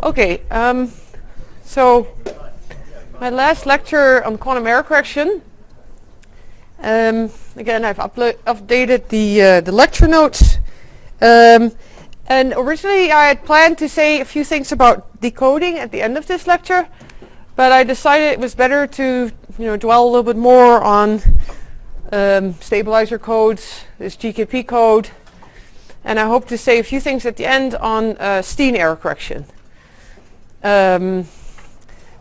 Okay, so my last lecture on quantum error correction. Again, I've updated the lecture notes. And originally I had planned to say a few things about decoding at the end of this lecture, but I decided it was better to dwell a little bit more on stabilizer codes, this Gtp code, and I hope to say a few things at the end on Steen error correction.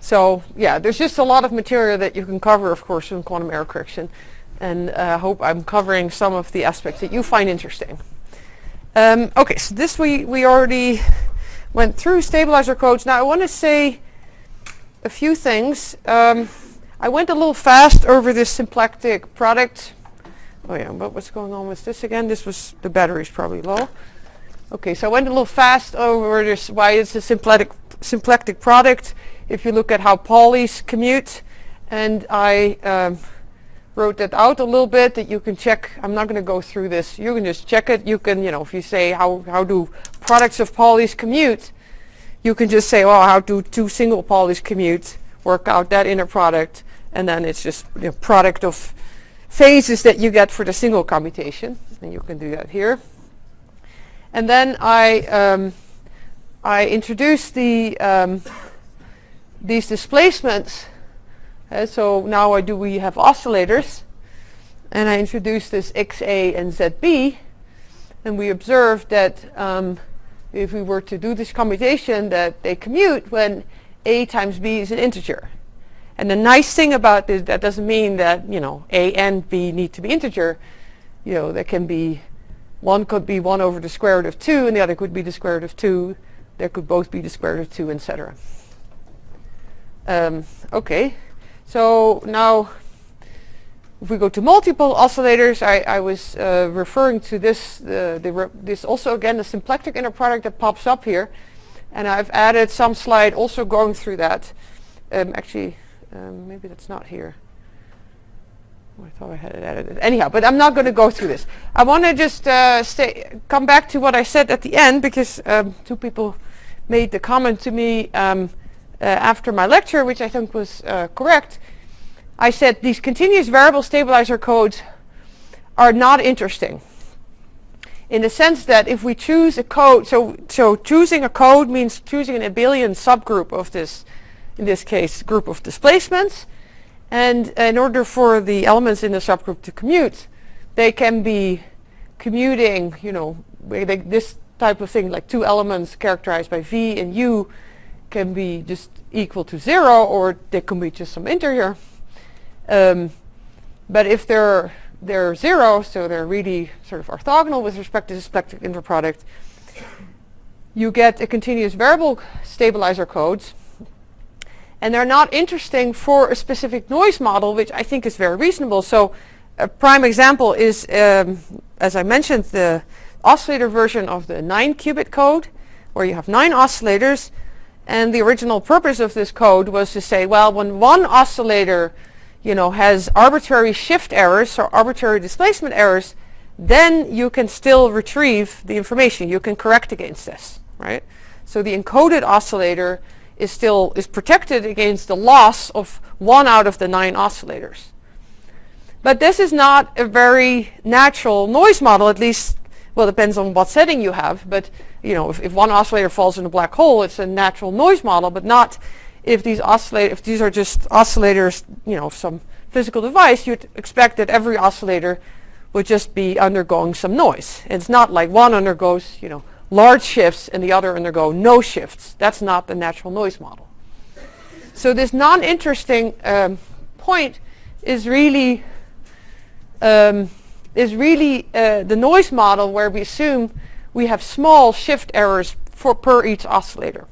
So yeah, there's just a lot of material that you can cover, of course, in quantum error correction, and I hope I'm covering some of the aspects that you find interesting. Okay, so this we already went through stabilizer codes. Now I want to say a few things. I went a little fast over this symplectic product. Oh yeah, but what's going on with this again? This was, the battery's probably low. Okay, so I went a little fast over this, why it's a symplectic product. If you look at how Pauli's commute, and I wrote that out a little bit that you can check. I'm not going to go through this. You can just check it. You can, if you say how do products of Pauli's commute, you can just say, well, how do two single Pauli's commute, work out that inner product, and then it's just product of phases that you get for the single commutation, and you can do that here. And then I introduced these displacements. So now we have oscillators, and I introduced this XA and ZB, and we observed that if we were to do this commutation, that they commute when A times B is an integer. And the nice thing about this, that doesn't mean that A and B need to be integer. There can be, one could be 1 over the square root of 2, and the other could be the square root of 2. There could both be the square root of 2, etc. Okay. So now, if we go to multiple oscillators, I was referring to this, this also again the symplectic inner product that pops up here, and I've added some slide also going through that. Actually, maybe that's not here. Oh, I thought I had it added. Anyhow, but I'm not going to go through this. I want to just come back to what I said at the end, because two people made the comment to me after my lecture, which I think was correct. I said these continuous variable stabilizer codes are not interesting, in the sense that if we choose a code, so choosing a code means choosing an abelian subgroup of this, in this case, group of displacements, and in order for the elements in the subgroup to commute, they can be commuting, this type of thing, like two elements characterized by V and U can be just equal to 0, or they can be just some integer. But if they're 0, so they're really sort of orthogonal with respect to the symplectic inner product, you get a continuous variable stabilizer codes, and they're not interesting for a specific noise model, which I think is very reasonable. So a prime example is, as I mentioned, the oscillator version of the 9-qubit code, where you have 9 oscillators. And the original purpose of this code was to say, well, when one oscillator, has arbitrary shift errors or arbitrary displacement errors, then you can still retrieve the information. You can correct against this, right? So the encoded oscillator is protected against the loss of 1 out of the 9 oscillators. But this is not a very natural noise model, at least, well, it depends on what setting you have, but if one oscillator falls in a black hole, it's a natural noise model, but not if these are just oscillators, some physical device. You'd expect that every oscillator would just be undergoing some noise. It's not like one undergoes, large shifts and the other undergo no shifts. That's not the natural noise model. So this non-interesting point is really the noise model, where we assume we have small shift errors per each oscillator.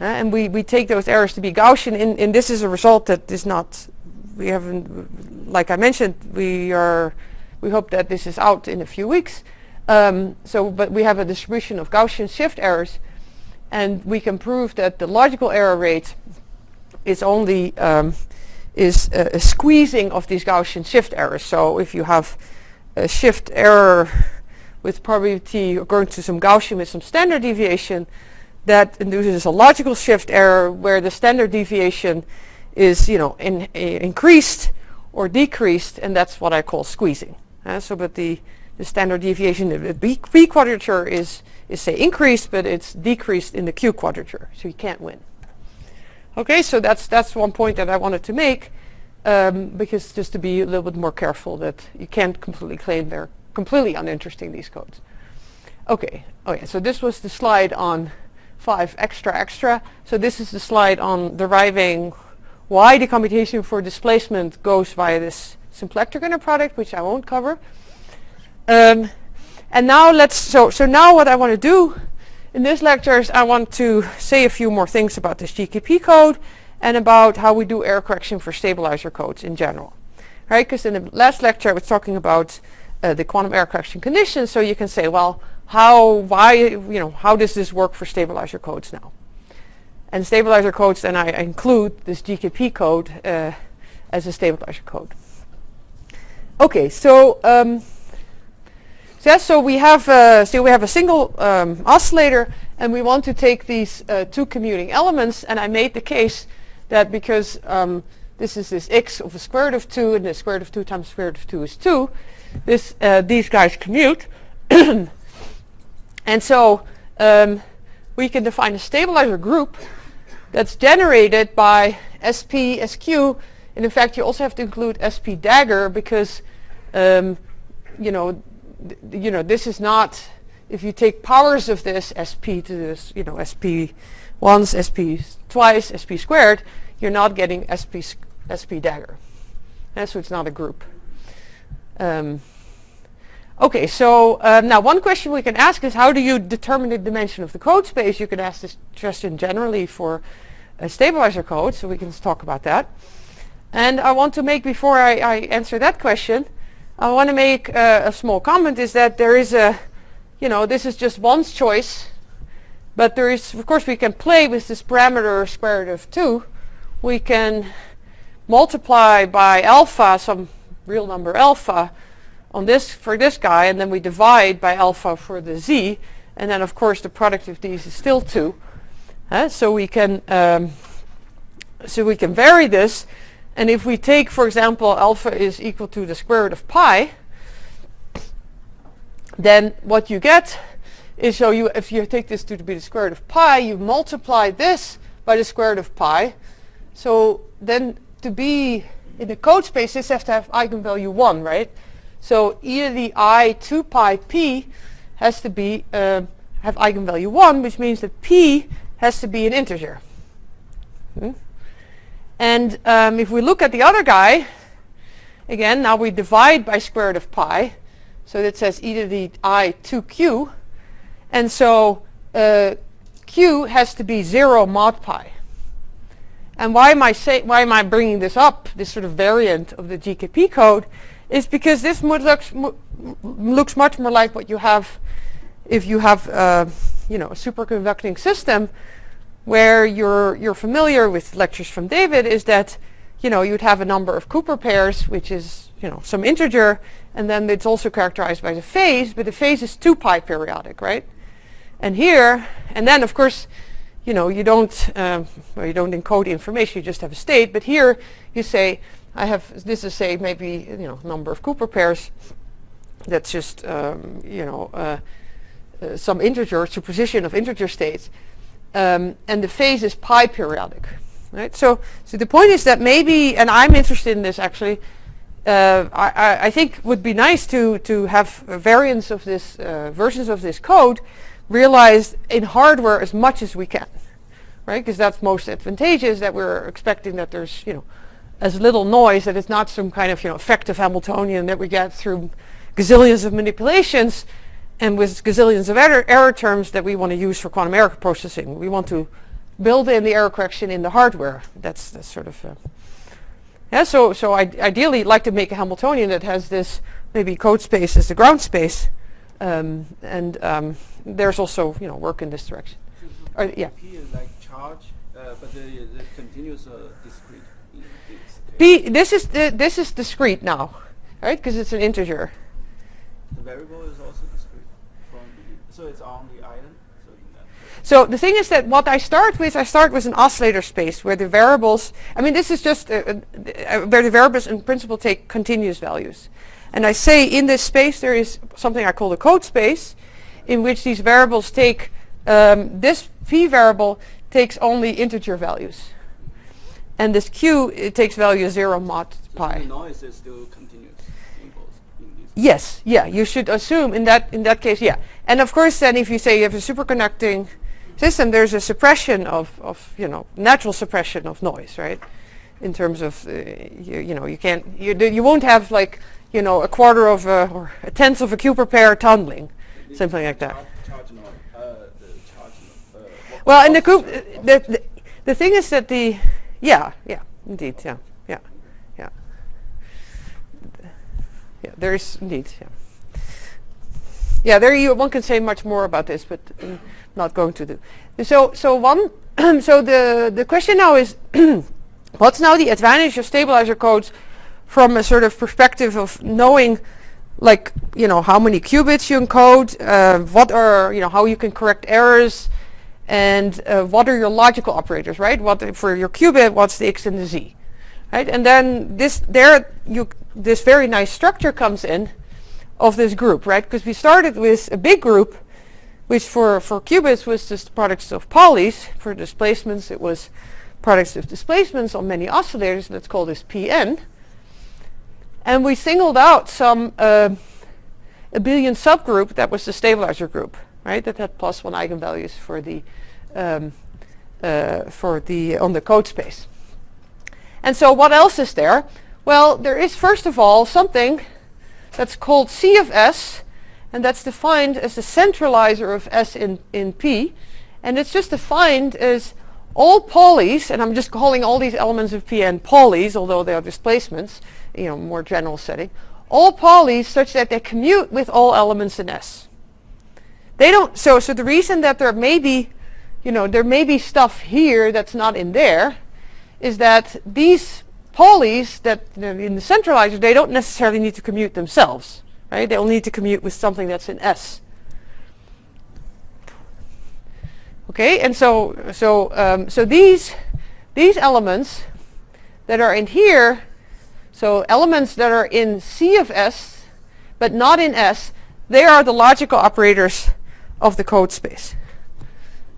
And we take those errors to be Gaussian, and this is a result that is not, we haven't, like I mentioned, we hope that this is out in a few weeks. But we have a distribution of Gaussian shift errors, and we can prove that the logical error rate is only a squeezing of these Gaussian shift errors. So if you have a shift error with probability according to some Gaussian with some standard deviation, that induces a logical shift error where the standard deviation is, increased or decreased, and that's what I call squeezing. But the standard deviation of the p quadrature is say increased, but it's decreased in the q quadrature, so you can't win. Okay, so that's one point that I wanted to make, because just to be a little bit more careful that you can't completely claim they're completely uninteresting, these codes. Okay, so this was the slide on 5 extra. So this is the slide on deriving why the computation for displacement goes via this symplectic inner product, which I won't cover. And now now what I want to do in this lecture is I want to say a few more things about this Gtp code and about how we do error correction for stabilizer codes in general. Right? Because in the last lecture I was talking about the quantum error correction conditions, so you can say, well, how does this work for stabilizer codes now? And stabilizer codes, then I include this Gtp code as a stabilizer code. Okay, so we have a single oscillator, and we want to take these two commuting elements, and I made the case that because this is this x of the square root of 2, and the square root of 2 times the square root of 2 is 2, these guys commute. And so we can define a stabilizer group that's generated by SP, SQ, and in fact you also have to include SP dagger because this is not, if you take powers of this SP to this, SP once, SP twice, SP squared, you're not getting SP dagger. And so it's not a group. Okay, so now one question we can ask is, how do you determine the dimension of the code space? You can ask this question generally for a stabilizer code, so we can talk about that. And I want to make, before I answer that question, I want to make a small comment, is that there is this is just one's choice, but there is, of course, we can play with this parameter square root of 2. We can multiply by alpha, some real number alpha, on this for this guy, and then we divide by alpha for the z, and then of course the product of these is still 2. So we can vary this, and if we take, for example, alpha is equal to the square root of pi, then what you get is, if you take this to be the square root of pi, you multiply this by the square root of pi. So then to be in the code space, this has to have eigenvalue 1, right? So either the I 2 pi p has to be have eigenvalue 1, which means that p has to be an integer. And if we look at the other guy, again, now we divide by square root of pi, so that says either the I 2q, and so q has to be 0 mod pi. And why am I bringing this up, this sort of variant of the Gtp code, is because this looks much more like what you have if you have a superconducting system, where you're familiar with lectures from David, is that you'd have a number of Cooper pairs, which is some integer, and then it's also characterized by the phase, but the phase is 2 pi periodic, right? And here, and then of course you don't encode the information, you just have a state, but here you say this is, say, maybe number of Cooper pairs. That's just some integer, superposition of integer states, and the phase is pi periodic, right? So the point is that maybe, and I'm interested in this actually, I think would be nice to have variants of this versions of this code realized in hardware as much as we can, right? Because that's most advantageous, that we're expecting that there's as little noise, that it's not some kind of effective Hamiltonian that we get through gazillions of manipulations and with gazillions of error terms that we want to use for quantum error processing. We want to build in the error correction in the hardware. That's sort of so I ideally like to make a Hamiltonian that has this maybe code space as the ground space, and there's also work in this direction. Yeah. P is like charge, but the continuous discrete. P, this is discrete now, right? Because it's an integer. The variable is also discrete, so it's on the island. So the thing is that what I start with an oscillator space where the variables, I mean this is just where the variables in principle take continuous values. And I say in this space there is something I call the code space, in which these variables take, this p variable takes only integer values. And this q, it takes value 0 mod pi. The noise is still continuous in both. Yes, yeah, you should assume in that case, yeah. And of course then if you say you have a superconducting system, there's a suppression of natural suppression of noise, right? In terms of, you won't have like, a quarter of or a tenth of a Q per pair tunneling, something like that. Charge noise, the charge well, in the group, the thing is that indeed, there is indeed, one can say much more about this, but I'm not going to do. So the question now is, what's now the advantage of stabilizer codes from a sort of perspective of knowing, like, how many qubits you encode, how you can correct errors, and what are your logical operators, right? What for your qubit, what's the x and the z, right? And then this very nice structure comes in of this group, right? Because we started with a big group, which for qubits was just products of Paulis. For displacements, it was products of displacements on many oscillators. Let's call this Pn. And we singled out some abelian subgroup that was the stabilizer group, right? That had +1 eigenvalues for the on the code space. And so what else is there? Well, there is first of all something that's called C of S, and that's defined as the centralizer of S in P, and it's just defined as all Paulis, and I'm just calling all these elements of Pn Paulis, although they are displacements, more general setting, all Paulis such that they commute with all elements in S. They don't, so the reason that there may be, there may be stuff here that's not in there, is that these Paulis that in the centralizer, they don't necessarily need to commute themselves, right? They'll need to commute with something that's in S. Okay, and so these elements that are in here, so elements that are in C of S but not in S, they are the logical operators of the code space.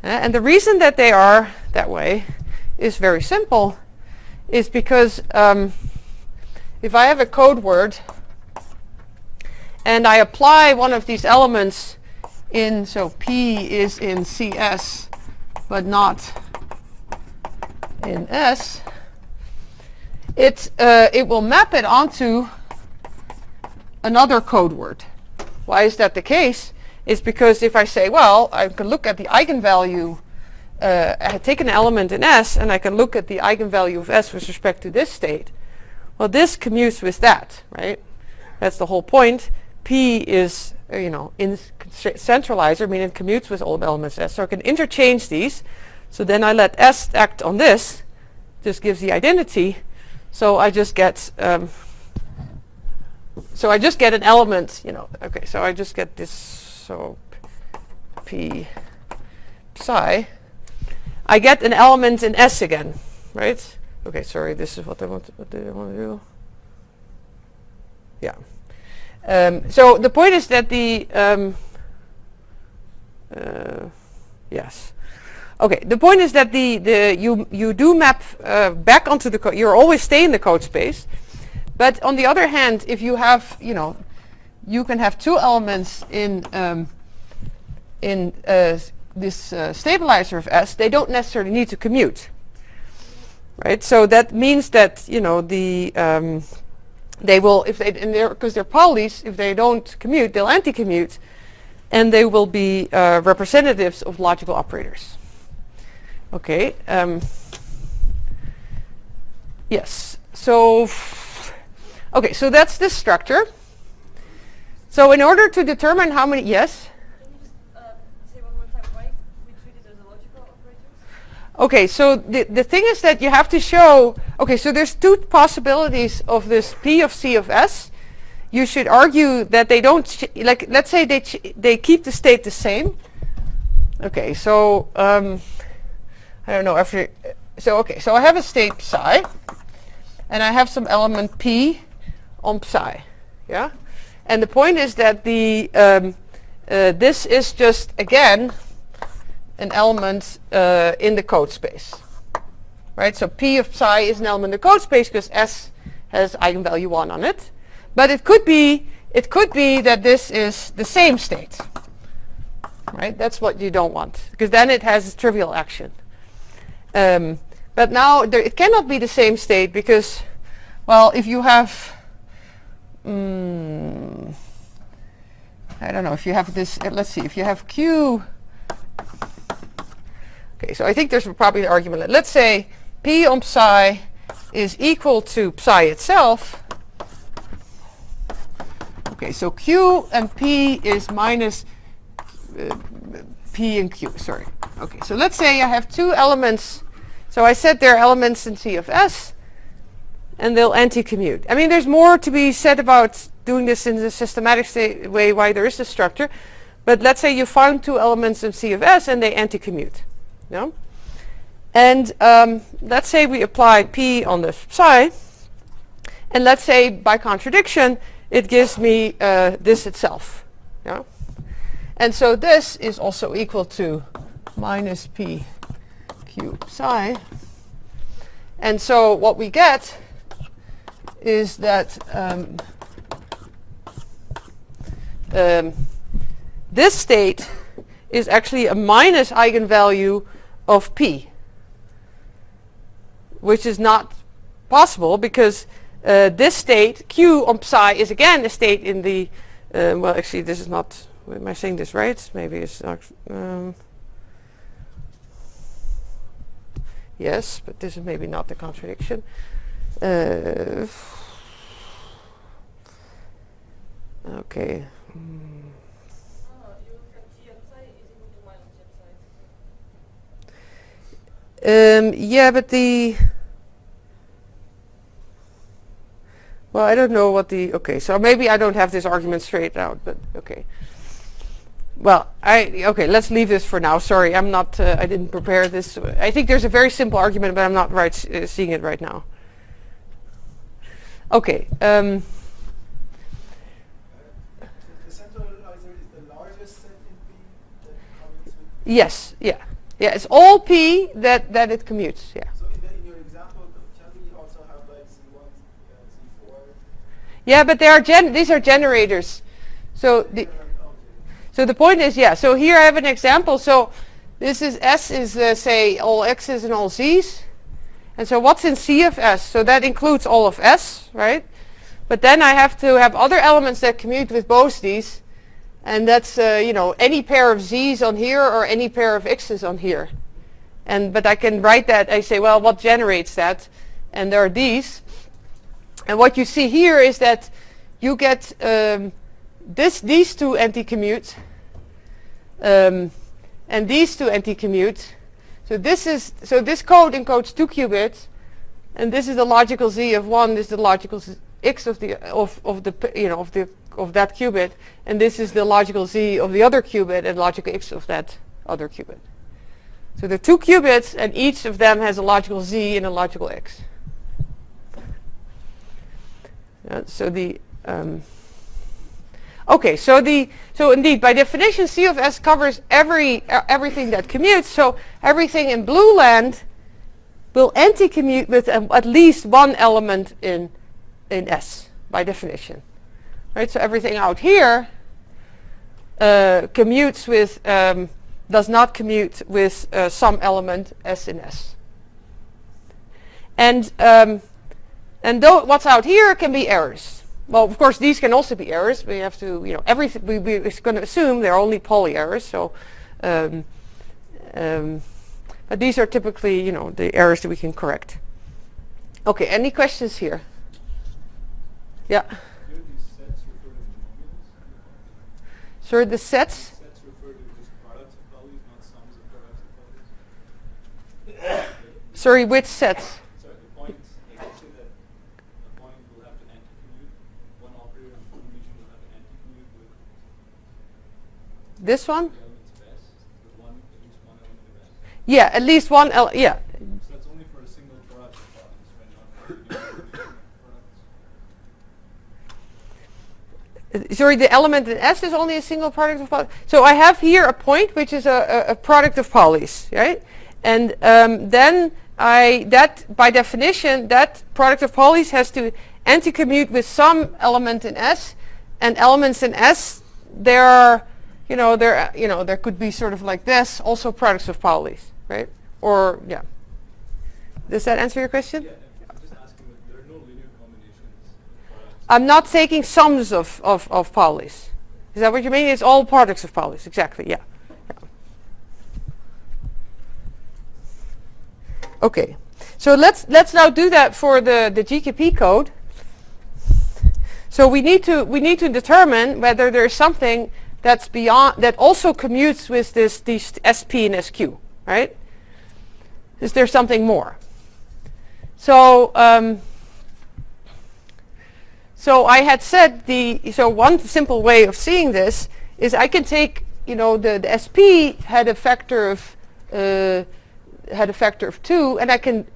And the reason that they are that way is very simple, is because if I have a code word and I apply one of these elements in, so P is in CS but not in S, it will map it onto another code word. Why is that the case? It's because if I say, well, I can look at the eigenvalue, I take an element in S and I can look at the eigenvalue of S with respect to this state. Well, this commutes with that, right? That's the whole point. P is, in centralizer, meaning it commutes with all elements S. So I can interchange these. So then I let S act on this. This gives the identity. So I just get, an element, okay, so I just get this, so P psi. I get an element in S again, right? Okay, sorry, this is what did I want to do? Yeah. So the point is that yes. Okay, the point is that you do map back onto the code. You always stay in the code space, but on the other hand, if you have, you can have two elements in this stabilizer of S. They don't necessarily need to commute, right? So that means that they will, if they, because they're Paulis, if they don't commute, they'll anti-commute, and they will be representatives of logical operators. Okay. Yes. So, okay. So that's this structure. So in order to determine how many, yes. Can you just say one more time why we treat it as a logical operator? Okay. So the thing is that you have to show. Okay. So there's two possibilities of this P of C of S. You should argue that they don't, like, let's say they keep the state the same. Okay, so I don't know after. So okay, so I have a state psi, and I have some element p on psi, yeah. And the point is that the this is just again an element in the code space, right? So p of psi is an element in the code space because S has eigenvalue 1 on it, but it could be that this is the same state, right? That's what you don't want, because then it has a trivial action. But now it cannot be the same state because, well, if you have, I don't know, if you have this, let's see, if you have Q, okay, so I think there's probably an argument. Let's say P on psi is equal to psi itself. Okay, so Q and P is minus P and Q, sorry. Okay, so let's say I have two elements. So I said they're elements in C of S, and they'll anti-commute. I mean, there's more to be said about doing this in the systematic way, why there is this structure. But let's say you found two elements in C of S, and they anti-commute. No? And let's say we apply P on the psi, and let's say by contradiction, it gives me this itself. Yeah? And so this is also equal to minus P Q psi. And so what we get is that this state is actually a minus eigenvalue of P, which is not possible because this state, Q on psi, is again a state in the, well, actually this is not, am I saying this right? Maybe it's not, yes, but this is maybe not the contradiction. Okay. Yeah, but well, I don't know what okay, so maybe I don't have this argument straight out, but okay. Well, okay, let's leave this for now. Sorry, I'm not, I didn't prepare this. I think there's a very simple argument, but I'm not seeing it right now. Okay. The centralizer is the largest set in P that commutes with? Yes, yeah. Yeah, it's all P that it commutes, yeah. So in your example, can we also have like Z1, Z4? Yeah, but these are generators. So the point is, yeah, so here I have an example. So this is S is, say, all X's and all Z's. And so what's in C of S? So that includes all of S, right? But then I have to have other elements that commute with both these. And that's, you know, any pair of Z's on here or any pair of X's on here. But I can write that, I say, well, what generates that? And there are these. And what you see here is that you get these two anti-commute. And these two anti-commute. So this code encodes 2 qubits, and this is the logical Z of 1. This is the logical X of that qubit, and this is the logical Z of the other qubit and logical X of that other qubit. So there are 2 qubits, and each of them has a logical Z and a logical X. Okay, so indeed, by definition, C of S covers everything that commutes. So everything in blue land will anti-commute with at least one element in S, by definition. Right? So everything out here commutes with, does not commute with some element S in S. And what's out here can be errors. Well, of course, these can also be errors. We have to, you know, everything. We're going to assume they're only Pauli errors. So, but these are typically, you know, the errors that we can correct. Okay. Any questions here? Yeah. Do these sets refer to modules? So the sets. Sets refer to just products of values, not sums of products of values. Sorry, which sets? Sorry, the points. Like you say that a point will have to anti-commute. One operator in combination will have to anti-commute with This one? the elements of S. But one, if Yeah, at least one, yeah. So that's only for a single product of values, right? Not for individual products. Sorry, the element in S is only a single product of polys. So I have here a point which is a product of polys, right? And then that by definition, that product of polys has to anti-commute with some element in S, and elements in S, there could be sort of like this, also products of polys, right? Or yeah. Does that answer your question? Yeah, I'm just asking if there are no linear combinations of products. I'm not taking sums of polys. Is that what you mean? It's all products of polys, exactly, yeah. Okay, so let's now do that for the Gtp code. So we need to determine whether there's something that's beyond, that also commutes with these SP and SQ, right? Is there something more? So so I had said so one simple way of seeing this is I can take, the SP had a factor of 2, and I can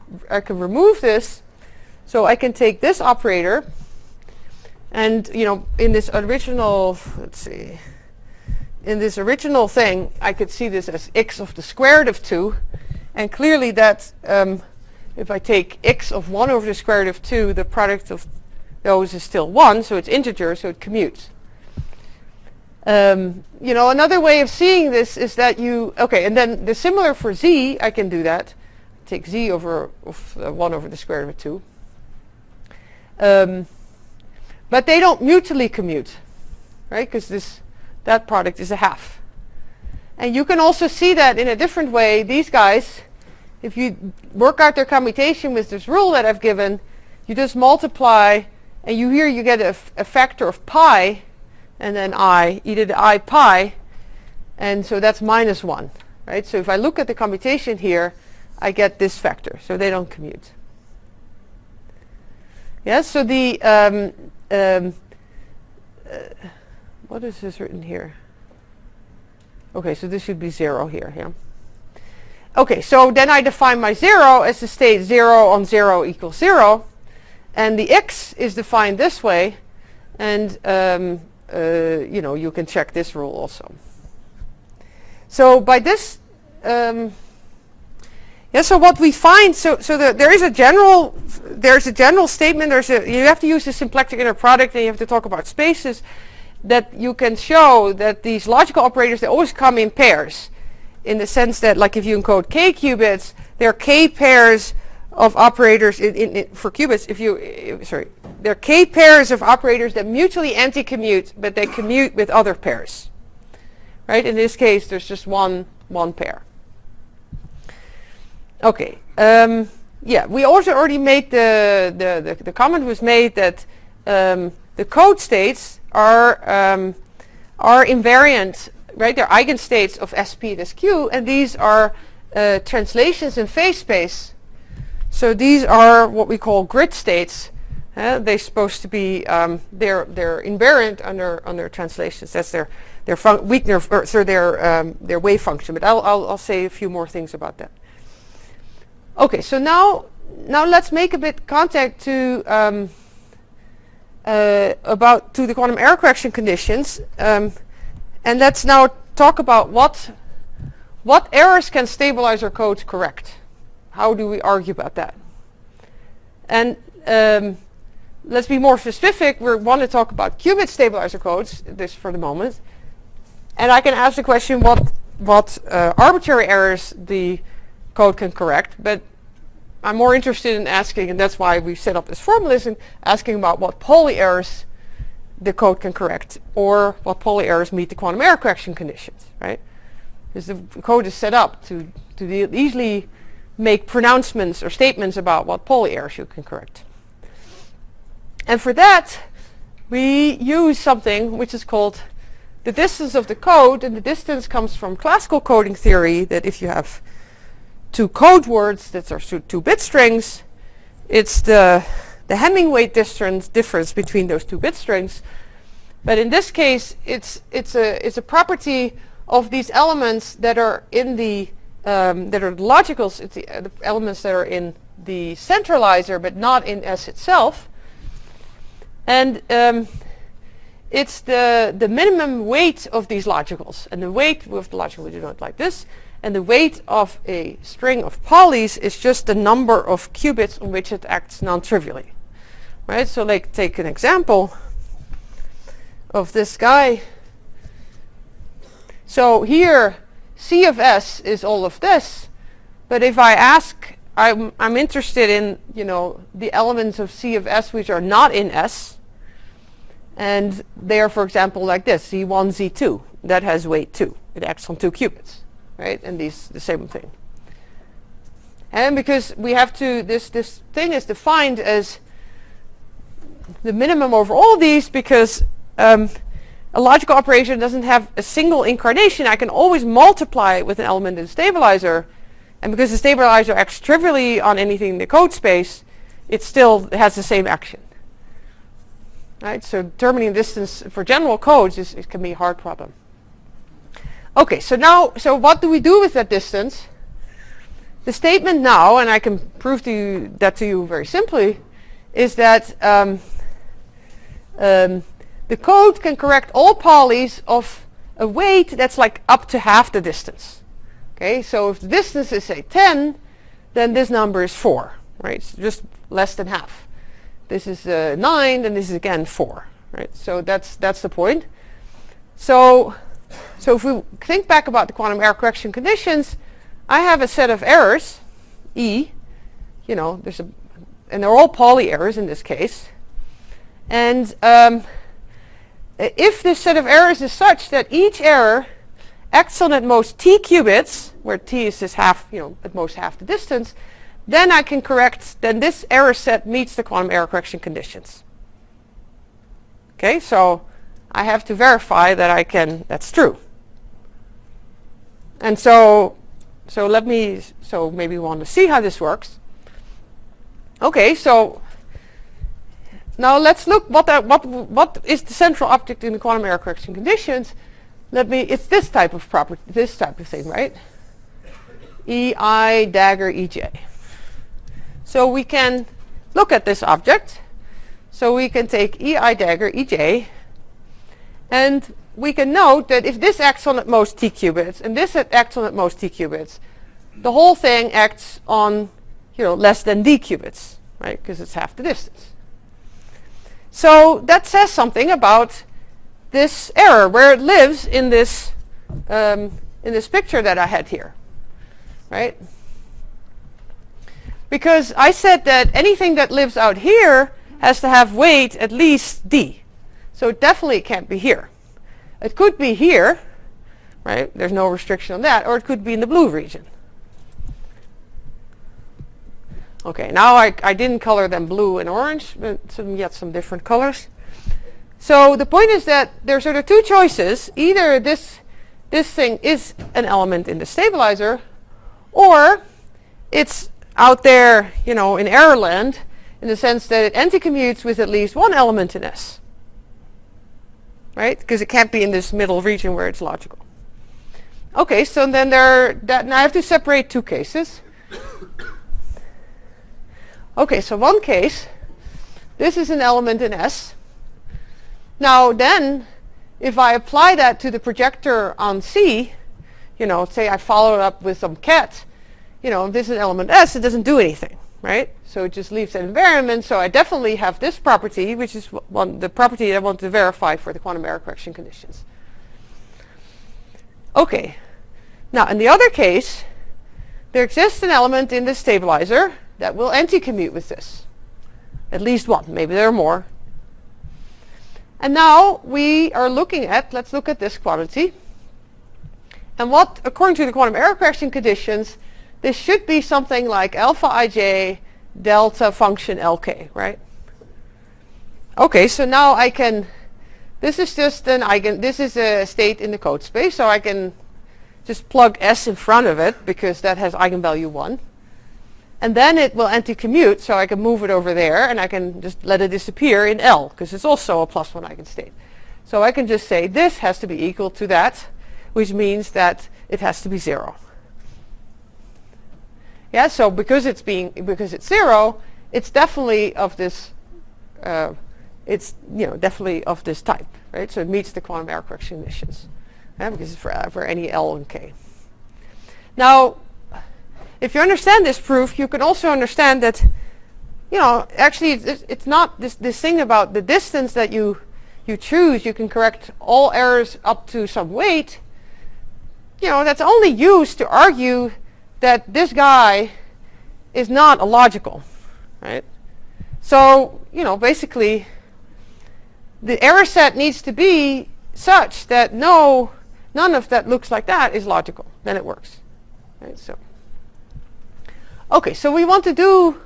remove this. So I can take this operator, and in this original, in this original thing, I could see this as x of the square root of 2, and clearly that if I take x of 1 over the square root of 2, the product of those is still 1, so it's integer, so it commutes. Another way of seeing this is that and then the similar for z, I can do that. Take z over 1 over the square root of 2. But they don't mutually commute, right? Because that product is a half. And you can also see that in a different way. These guys, if you work out their commutation with this rule that I've given, you just multiply, and you get a factor of pi, and then I, e to the I pi, and so that's -1, right? So if I look at the commutation here, I get this factor, so they don't commute. Yes, so the, what is this written here? Okay, so this should be 0 here, yeah. Okay, so then I define my 0 as the state 0 on 0 equals 0, and the x is defined this way, and you can check this rule also. So by this, so what we find, there's a general statement. You have to use the symplectic inner product, and you have to talk about spaces, that you can show that these logical operators, they always come in pairs, in the sense that, like, if you encode k qubits, there are k pairs of operators for qubits. There are k pairs of operators that mutually anti-commute, but they commute with other pairs, right? In this case, there's just one pair. Okay. We also already made the comment was made that the code states are invariant, right? They're eigenstates of SP and SQ, and these are translations in phase space. So these are what we call grid states. They're supposed to be they're invariant under translations. That's their wave function. But I'll say a few more things about that. Okay, so now let's make a bit contact to the quantum error correction conditions, and let's now talk about what errors can stabilizer codes correct. How do we argue about that? And let's be more specific. We want to talk about qubit stabilizer codes, this for the moment. And I can ask the question what arbitrary errors the code can correct, but I'm more interested in asking, and that's why we set up this formalism, asking about what poly errors the code can correct, or what poly errors meet the quantum error correction conditions, right? Because the code is set up to easily make pronouncements or statements about what poly errors you can correct. And for that, we use something which is called the distance of the code, and the distance comes from classical coding theory, that if you have two code words that are two bit strings, it's the Hamming weight difference between those two bit strings. But in this case, it's a property of these elements that are in the that are the logicals, it's the elements that are in the centralizer but not in S itself. And it's the minimum weight of these logicals. And the weight with the logical we denote like this. And the weight of a string of polys is just the number of qubits on which it acts non-trivially. Right? So like take an example of this guy. So here C of S is all of this. But if I ask, I'm interested in, the elements of C of S which are not in S. And they are, for example, like this, Z1, Z2. That has weight 2. It acts on 2 qubits. Right? And these, the same thing. And because we have to, this thing is defined as the minimum over all these because a logical operation doesn't have a single incarnation. I can always multiply it with an element in the stabilizer. And because the stabilizer acts trivially on anything in the code space, it still has the same action. Right? So determining distance for general codes it can be a hard problem. Okay, so what do we do with that distance? The statement now, and I can prove that to you very simply, is that the code can correct all polys of a weight that's like up to half the distance. Okay, so if the distance is say 10, then this number is 4, right? It's just less than half. This is 9, and this is again 4, right? So that's the point. So if we think back about the quantum error correction conditions, I have a set of errors, E, and they're all poly errors in this case. And if this set of errors is such that each error acts on at most t qubits, where t is this half, at most half the distance, then I can correct, then this error set meets the quantum error correction conditions. Okay, so I have to verify that that's true. And so maybe we want to see how this works. Okay, so now let's look what is the central object in the quantum error correction conditions. It's this type of property, this type of thing, right? EI dagger EJ. So we can look at this object. So we can take EI dagger EJ, and we can note that if this acts on at most t qubits and this acts on at most t qubits, the whole thing acts on less than d qubits, right? Because it's half the distance. So that says something about this error, where it lives in this picture that I had here, right? Because I said that anything that lives out here has to have weight at least d. So it definitely can't be here. It could be here, right? There's no restriction on that. Or it could be in the blue region. Okay, now I didn't color them blue and orange, but yet some different colors. So the point is that there's sort of two choices. Either this thing is an element in the stabilizer, or it's out there, in error land, in the sense that it anti-commutes with at least one element in S. Right? Because it can't be in this middle region where it's logical. Okay, so then now I have to separate two cases. Okay, so one case, this is an element in S. Now then, if I apply that to the projector on C, say I follow it up with some cat, if this is an element S, it doesn't do anything, right? So it just leaves an environment. So I definitely have this property, which is the property that I want to verify for the quantum error correction conditions. Okay. Now, in the other case, there exists an element in the stabilizer that will anti-commute with this. At least one. Maybe there are more. And now we are let's look at this quantity. And according to the quantum error correction conditions, this should be something like alpha ij delta function lk, right? Okay, so now this is just this is a state in the code space, so I can just plug S in front of it because that has eigenvalue 1. And then it will anti-commute, so I can move it over there, and I can just let it disappear in L, because it's also a +1 eigenstate. So I can just say this has to be equal to that, which means that it has to be 0. Yeah, so because it's 0, it's definitely of this definitely of this type, right? So it meets the quantum error correction conditions, because it's for any L and K. Now, if you understand this proof, you can also understand that, actually it's not this thing about the distance that you choose. You can correct all errors up to some weight. That's only used to argue that this guy is not illogical, right? So, basically, the error set needs to be such that none of that looks like that is logical. Then it works, right? So, okay, so we want to do.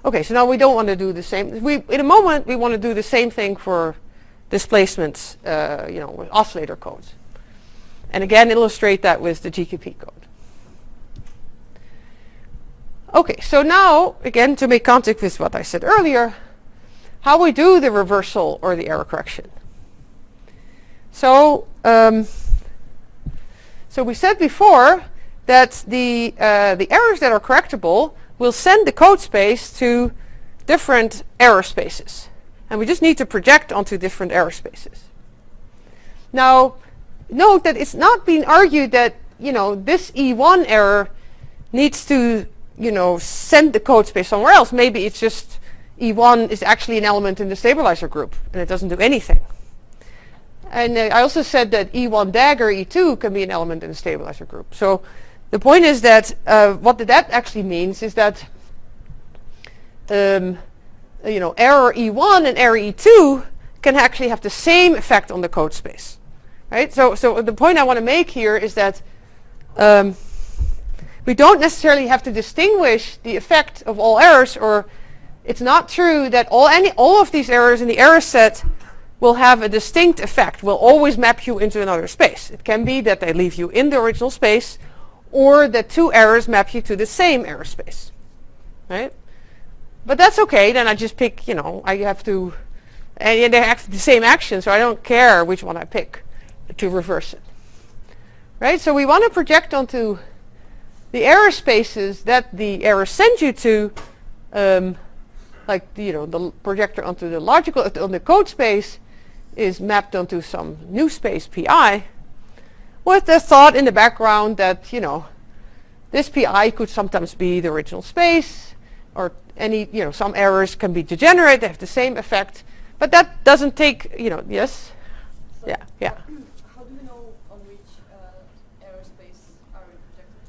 Okay, so now we don't want to do the same. In a moment we want to do the same thing for displacements, with oscillator codes. And again, illustrate that with the Gtp code. Okay, so now, again, to make contact with what I said earlier, how we do the reversal or the error correction. So, so we said before that the errors that are correctable will send the code space to different error spaces. And we just need to project onto different error spaces. Now, note that it's not being argued that, this E1 error needs to, send the code space somewhere else. Maybe it's just E1 is actually an element in the stabilizer group and it doesn't do anything. And I also said that E1 dagger E2 can be an element in the stabilizer group. So the point is that what that actually means is that error E1 and error E2 can actually have the same effect on the code space. Right? So the point I want to make here is that we don't necessarily have to distinguish the effect of all errors, or it's not true that all of these errors in the error set will have a distinct effect, will always map you into another space. It can be that they leave you in the original space, or that two errors map you to the same error space. Right? But that's okay, then I just pick, I have to, and they have the same action, so I don't care which one I pick to reverse it. Right? So we want to project onto the error spaces that the error sends you to, like the projector onto the logical, on the code space is mapped onto some new space pi, with the thought in the background that this pi could sometimes be the original space, or any some errors can be degenerate, they have the same effect, but that doesn't take yes. So yeah. How do we know on which error space are we projected?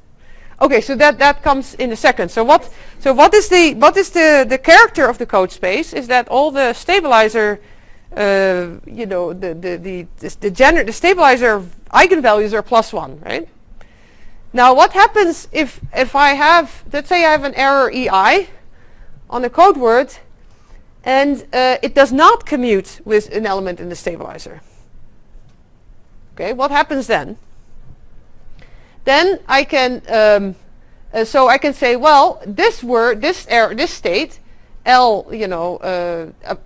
Okay, so that comes in a second. So what is the character of the code space is that all the stabilizer the stabilizer eigenvalues are +1, right? Now what happens if I have, let's say I have an error EI on a code word and it does not commute with an element in the stabilizer. Okay, what happens then? Then I can so I can say, well, this state L,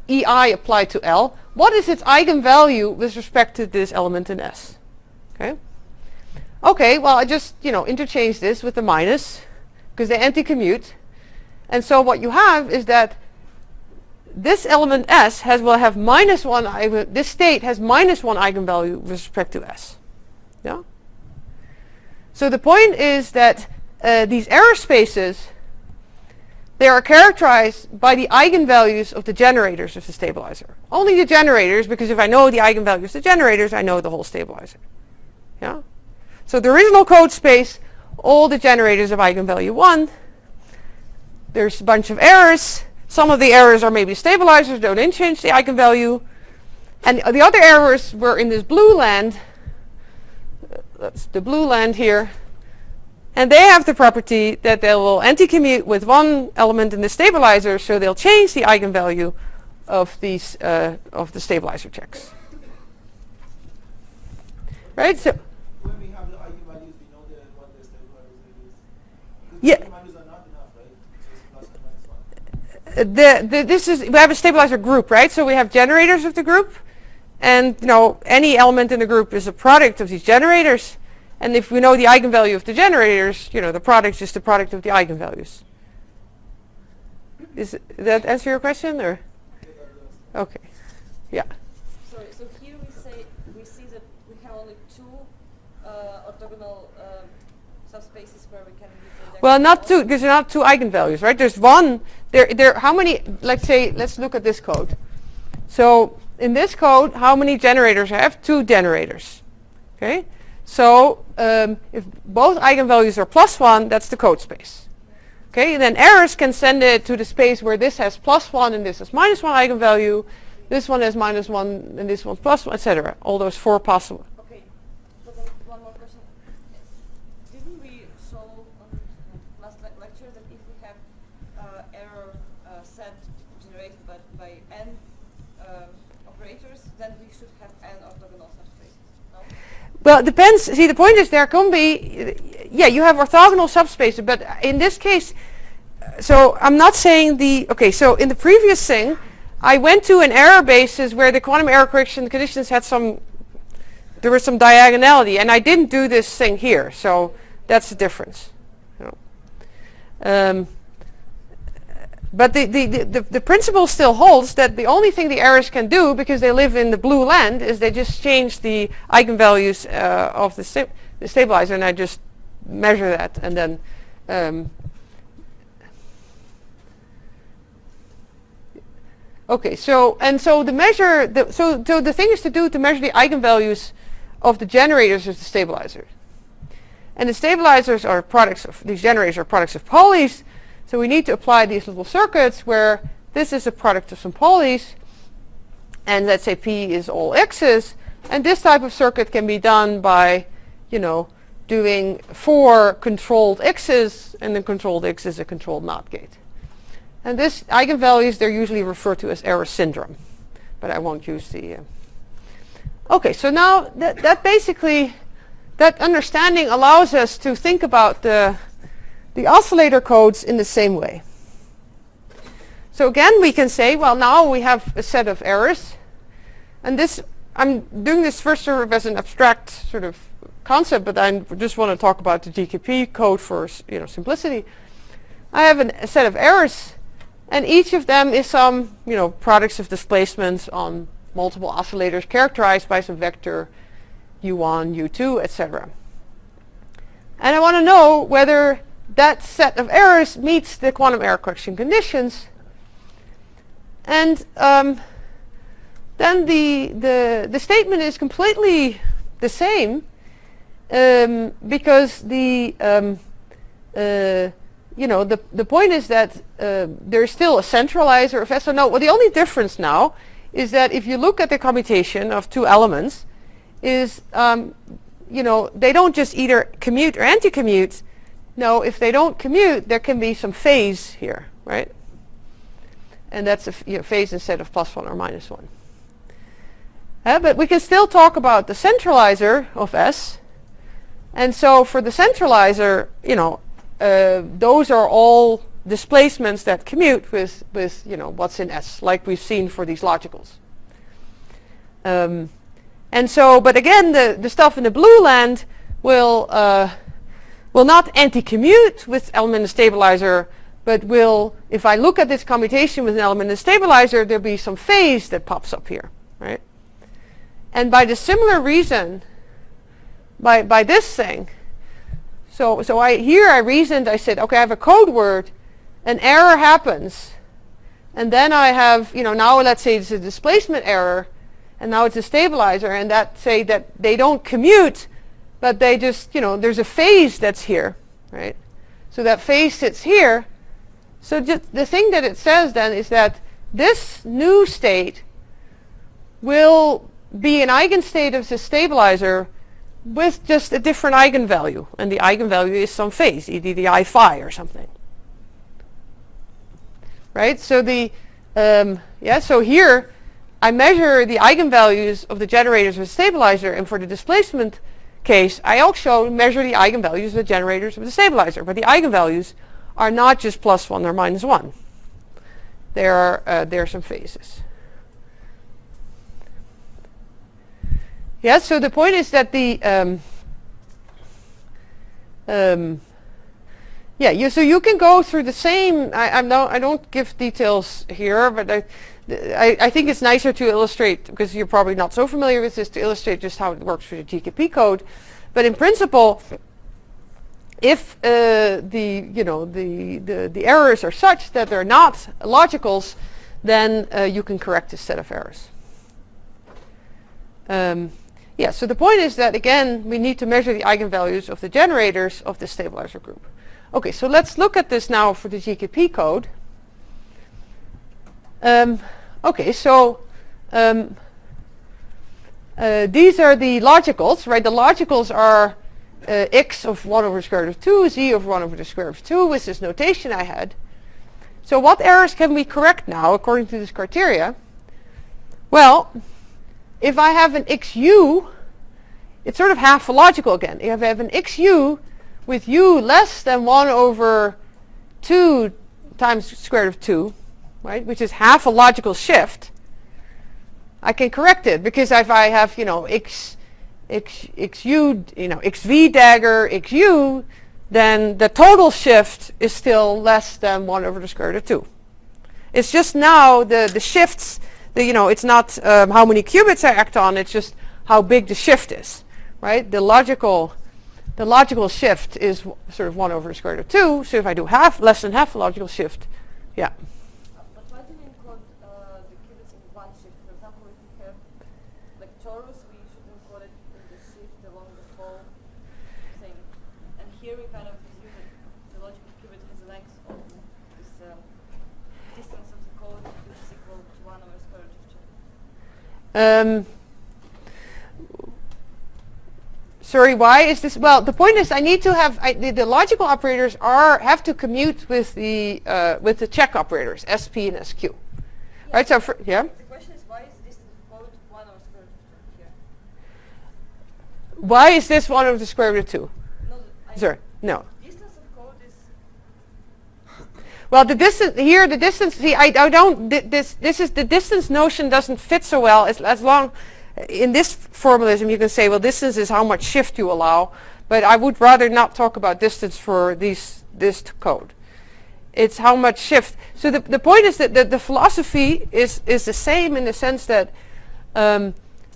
EI applied to L, what is its eigenvalue with respect to this element in S? Okay, well, I just interchange this with the minus because they anti-commute, and so what you have is that this element S will have -1 this state has -1 eigenvalue with respect to S. Yeah. So the point is that these error spaces, they are characterized by the eigenvalues of the generators of the stabilizer. Only the generators, because if I know the eigenvalues of the generators, I know the whole stabilizer. Yeah. So the original code space, all the generators of eigenvalue 1. There's a bunch of errors. Some of the errors are maybe stabilizers, don't change the eigenvalue. And the other errors were in this blue land. That's the blue land here. And they have the property that they will anti-commute with one element in the stabilizer, so they'll change the eigenvalue of these of the stabilizer checks. Right? So When we have the eigenvalues, we know what the stabilizer is. yeah. Eigenvalues are not enough, right? Just plus and minus 1. We have a stabilizer group, right? So we have generators of the group, and any element in the group is a product of these generators, And if we know the eigenvalue of the generators, the product is just the product of the eigenvalues. Does that answer your question, or? Okay. Yeah. Sorry, so here we see that we have only two orthogonal subspaces where we can use. Well, not two, because there are not two eigenvalues, right? There's one. How many? Let's look at this code. So in this code, how many generators I have? 2 generators. Okay. So if both eigenvalues are +1, that's the code space. Okay. And then errors can send it to the space where this has +1 and this has -1 eigenvalue. This one has -1 and this one's +1, etc. All those 4 possible. Okay. So one more question. Didn't we show on last lecture that if we have error set generated by n operators, then we should have n orthogonal subspaces? No? Well, it depends. See, the point is there can be, you have orthogonal subspaces, but in this case, so I'm not saying so in the previous thing, I went to an error basis where the quantum error correction conditions had there was some diagonality, and I didn't do this thing here, so that's the difference. But the principle still holds that the only thing the errors can do, because they live in the blue land, is they just change the eigenvalues of the stabilizer, and I just measure that, and then okay, so the measure, so the thing is to measure the eigenvalues of the generators of the stabilizer. And the stabilizers are products of, these generators are products of Pauli's, so we need to apply these little circuits where this is a product of some Pauli's, and let's say P is all x's, and this type of circuit can be done by, doing 4 controlled x's, and the controlled x is a controlled NOT gate. And this eigenvalues, they're usually referred to as error syndrome, but I won't use the... Okay, so now that basically, that understanding allows us to think about the oscillator codes in the same way. So again, we can say, well, now we have a set of errors, and this, I'm doing this first sort of as an abstract sort of concept, but I just want to talk about the Gtp code for simplicity. I have a set of errors, and each of them is some products of displacements on multiple oscillators characterized by some vector u1, u2, etc. And I want to know whether that set of errors meets the quantum error correction conditions. And then the statement is completely the same, because the point is that there's still a centralizer of S. So no, well, the only difference now is that if you look at the commutation of 2 elements, is they don't just either commute or anti-commute. No, if they don't commute, there can be some phase here, right? And that's a phase instead of +1 or -1. But we can still talk about the centralizer of S. And so for the centralizer, those are all displacements that commute with what's in S, like we've seen for these logicals. And so, but again, the stuff in the blue land will not anti-commute with element in the stabilizer, but will, if I look at this commutation with an element in the stabilizer, there'll be some phase that pops up here, right? And by the similar reason, by this thing, so I reasoned, I said, okay, I have a code word, an error happens, and then I have, now let's say it's a displacement error, and now it's a stabilizer, and that say that they don't commute, but they just, there's a phase that's here, right? So that phase sits here. So just the thing that it says then is that this new state will be an eigenstate of the stabilizer with just a different eigenvalue, and the eigenvalue is some phase, either the I phi or something. Right? So so here I measure the eigenvalues of the generators of the stabilizer, and for the displacement case, I also measure the eigenvalues of the generators of the stabilizer, but the eigenvalues are not just +1 or -1. There are some phases. So the point is that Yeah, so you can go through the same. I don't give details here, but I think it's nicer to illustrate, because you're probably not so familiar with this, to illustrate just how it works for the Gtp code. But in principle, if the errors are such that they're not logicals, then you can correct this set of errors. Yeah, so the point is that, again, we need to measure the eigenvalues of the generators of the stabilizer group. Okay, so let's look at this now for the Gtp code. Okay, so these are the logicals, right? The logicals are x of 1 over the square root of 2, z of 1 over the square root of 2, with this notation I had. So what errors can we correct now according to this criteria? Well, if I have an xu, it's sort of half a logical again. If I have an xu with u less than 1 over 2 times the square root of 2, right, which is half a logical shift, I can correct it, because if I have, xu, xv dagger xu, then the total shift is still less than 1 over the square root of 2. It's just now the shifts, it's not how many qubits I act on, it's just how big the shift is, right? The logical shift is sort of 1 over the square root of 2, so if I do less than half a logical shift, yeah. But why do we encode the qubits in one shift? For example, if we have like torus, we should encode it in the shift along the whole thing. And here we kind of assume that the logical qubit has a length of this distance of the code, which is equal to 1 over the square root of 2. Sorry, why is this? Well, the point is I need to have the logical operators have to commute with the check operators SP and SQ, Yeah. right? So yeah. The question is, why is the distance of code 1 over the square root of 2 here? Why is this 1 over the square root of 2? No, Sorry, no. distance of code is Well, the distance here, the distance. See, I don't. This is the distance notion doesn't fit so well as long. In this formalism, you can say, well, distance is how much shift you allow, but I would rather not talk about distance for this code. It's how much shift. So the point is that the philosophy is the same in the sense that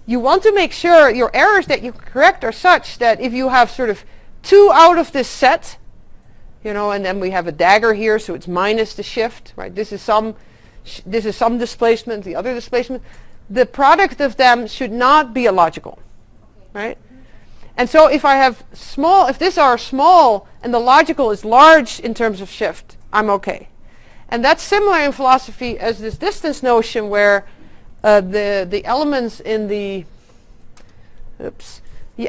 you want to make sure your errors that you correct are such that if you have sort of 2 out of this set, and then we have a dagger here, so it's minus the shift, right? This is some displacement, the other displacement. The product of them should not be illogical, right? And so if I have if these are small and the logical is large in terms of shift, I'm okay. And that's similar in philosophy as this distance notion, where the elements in the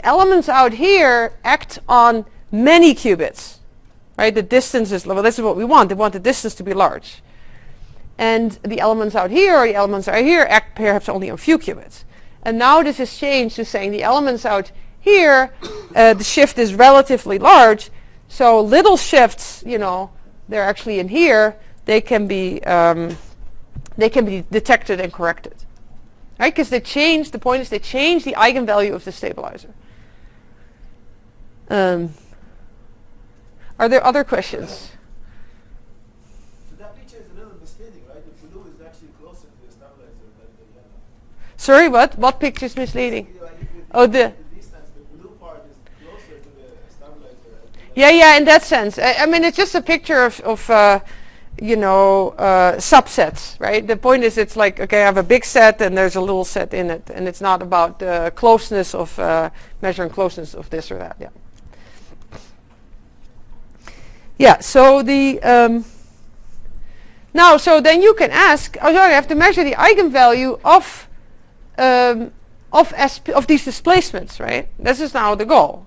elements out here act on many qubits, right? The distance is, well, this is what we want. They want the distance to be large. And the elements out here, or the elements out here, act perhaps only on a few qubits. And now this has changed to saying the elements out here, the shift is relatively large, so little shifts, they're actually in here, they can be detected and corrected, right? Because the point is they change the eigenvalue of the stabilizer. Are there other questions? Sorry, what? What picture is misleading? Oh, the distance, the blue part is closer to the stabilizer. Yeah, in that sense. I mean, it's just a picture of subsets, right? The point is, it's like, okay, I have a big set and there's a little set in it, and it's not about the closeness of measuring closeness of this or that. Yeah. Yeah. So the now, so then you can ask, I have to measure the eigenvalue of these displacements, right? This is now the goal.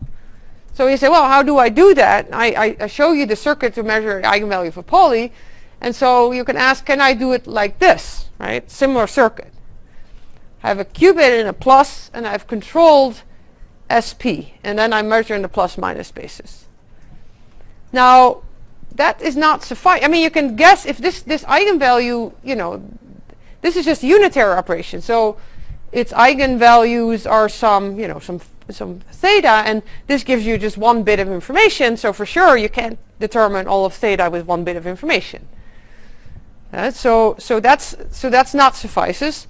So you say, well, how do I do that? I show you the circuit to measure the eigenvalue of a poly, and so you can ask, can I do it like this, right? Similar circuit. I have a qubit and a plus, and I've controlled SP, and then I measure in the plus minus basis. Now, that is not suffice. I mean, you can guess if this eigenvalue, this is just a unitary operation. So its eigenvalues are some some theta, and this gives you just one bit of information, so for sure you can't determine all of theta with one bit of information. So that's not suffices.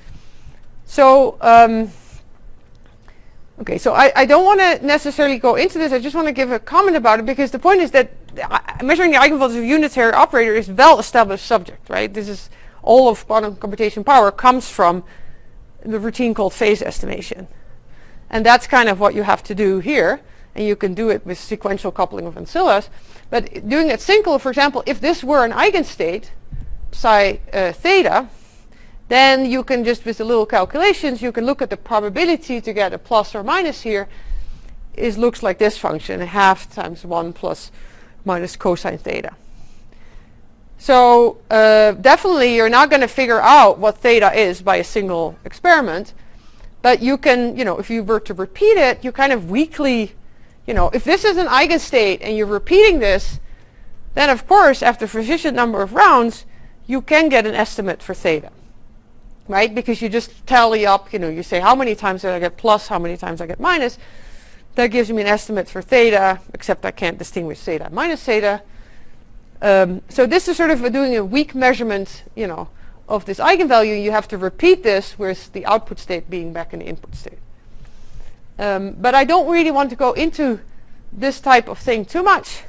So okay, so I don't want to necessarily go into this. I just want to give a comment about it, because the point is that measuring the eigenvalues of a unitary operator is well-established subject, right? This is all of quantum computation power comes from the routine called phase estimation, and that's kind of what you have to do here. And you can do it with sequential coupling of ancillas, but doing it single, for example, if this were an eigenstate psi theta, then you can just, with the little calculations, you can look at the probability to get a plus or minus here. Looks like this function, 1/2 times 1 plus minus cosine theta. So definitely you're not going to figure out what theta is by a single experiment, but you can, if you were to repeat it, you kind of weakly, if this is an eigenstate and you're repeating this, then of course after a sufficient number of rounds you can get an estimate for theta, right? Because you just tally up, you say how many times did I get plus, how many times I get minus. That gives me an estimate for theta, except I can't distinguish theta and minus theta. So this is sort of doing a weak measurement, of this eigenvalue. You have to repeat this with the output state being back in the input state. But I don't really want to go into this type of thing too much.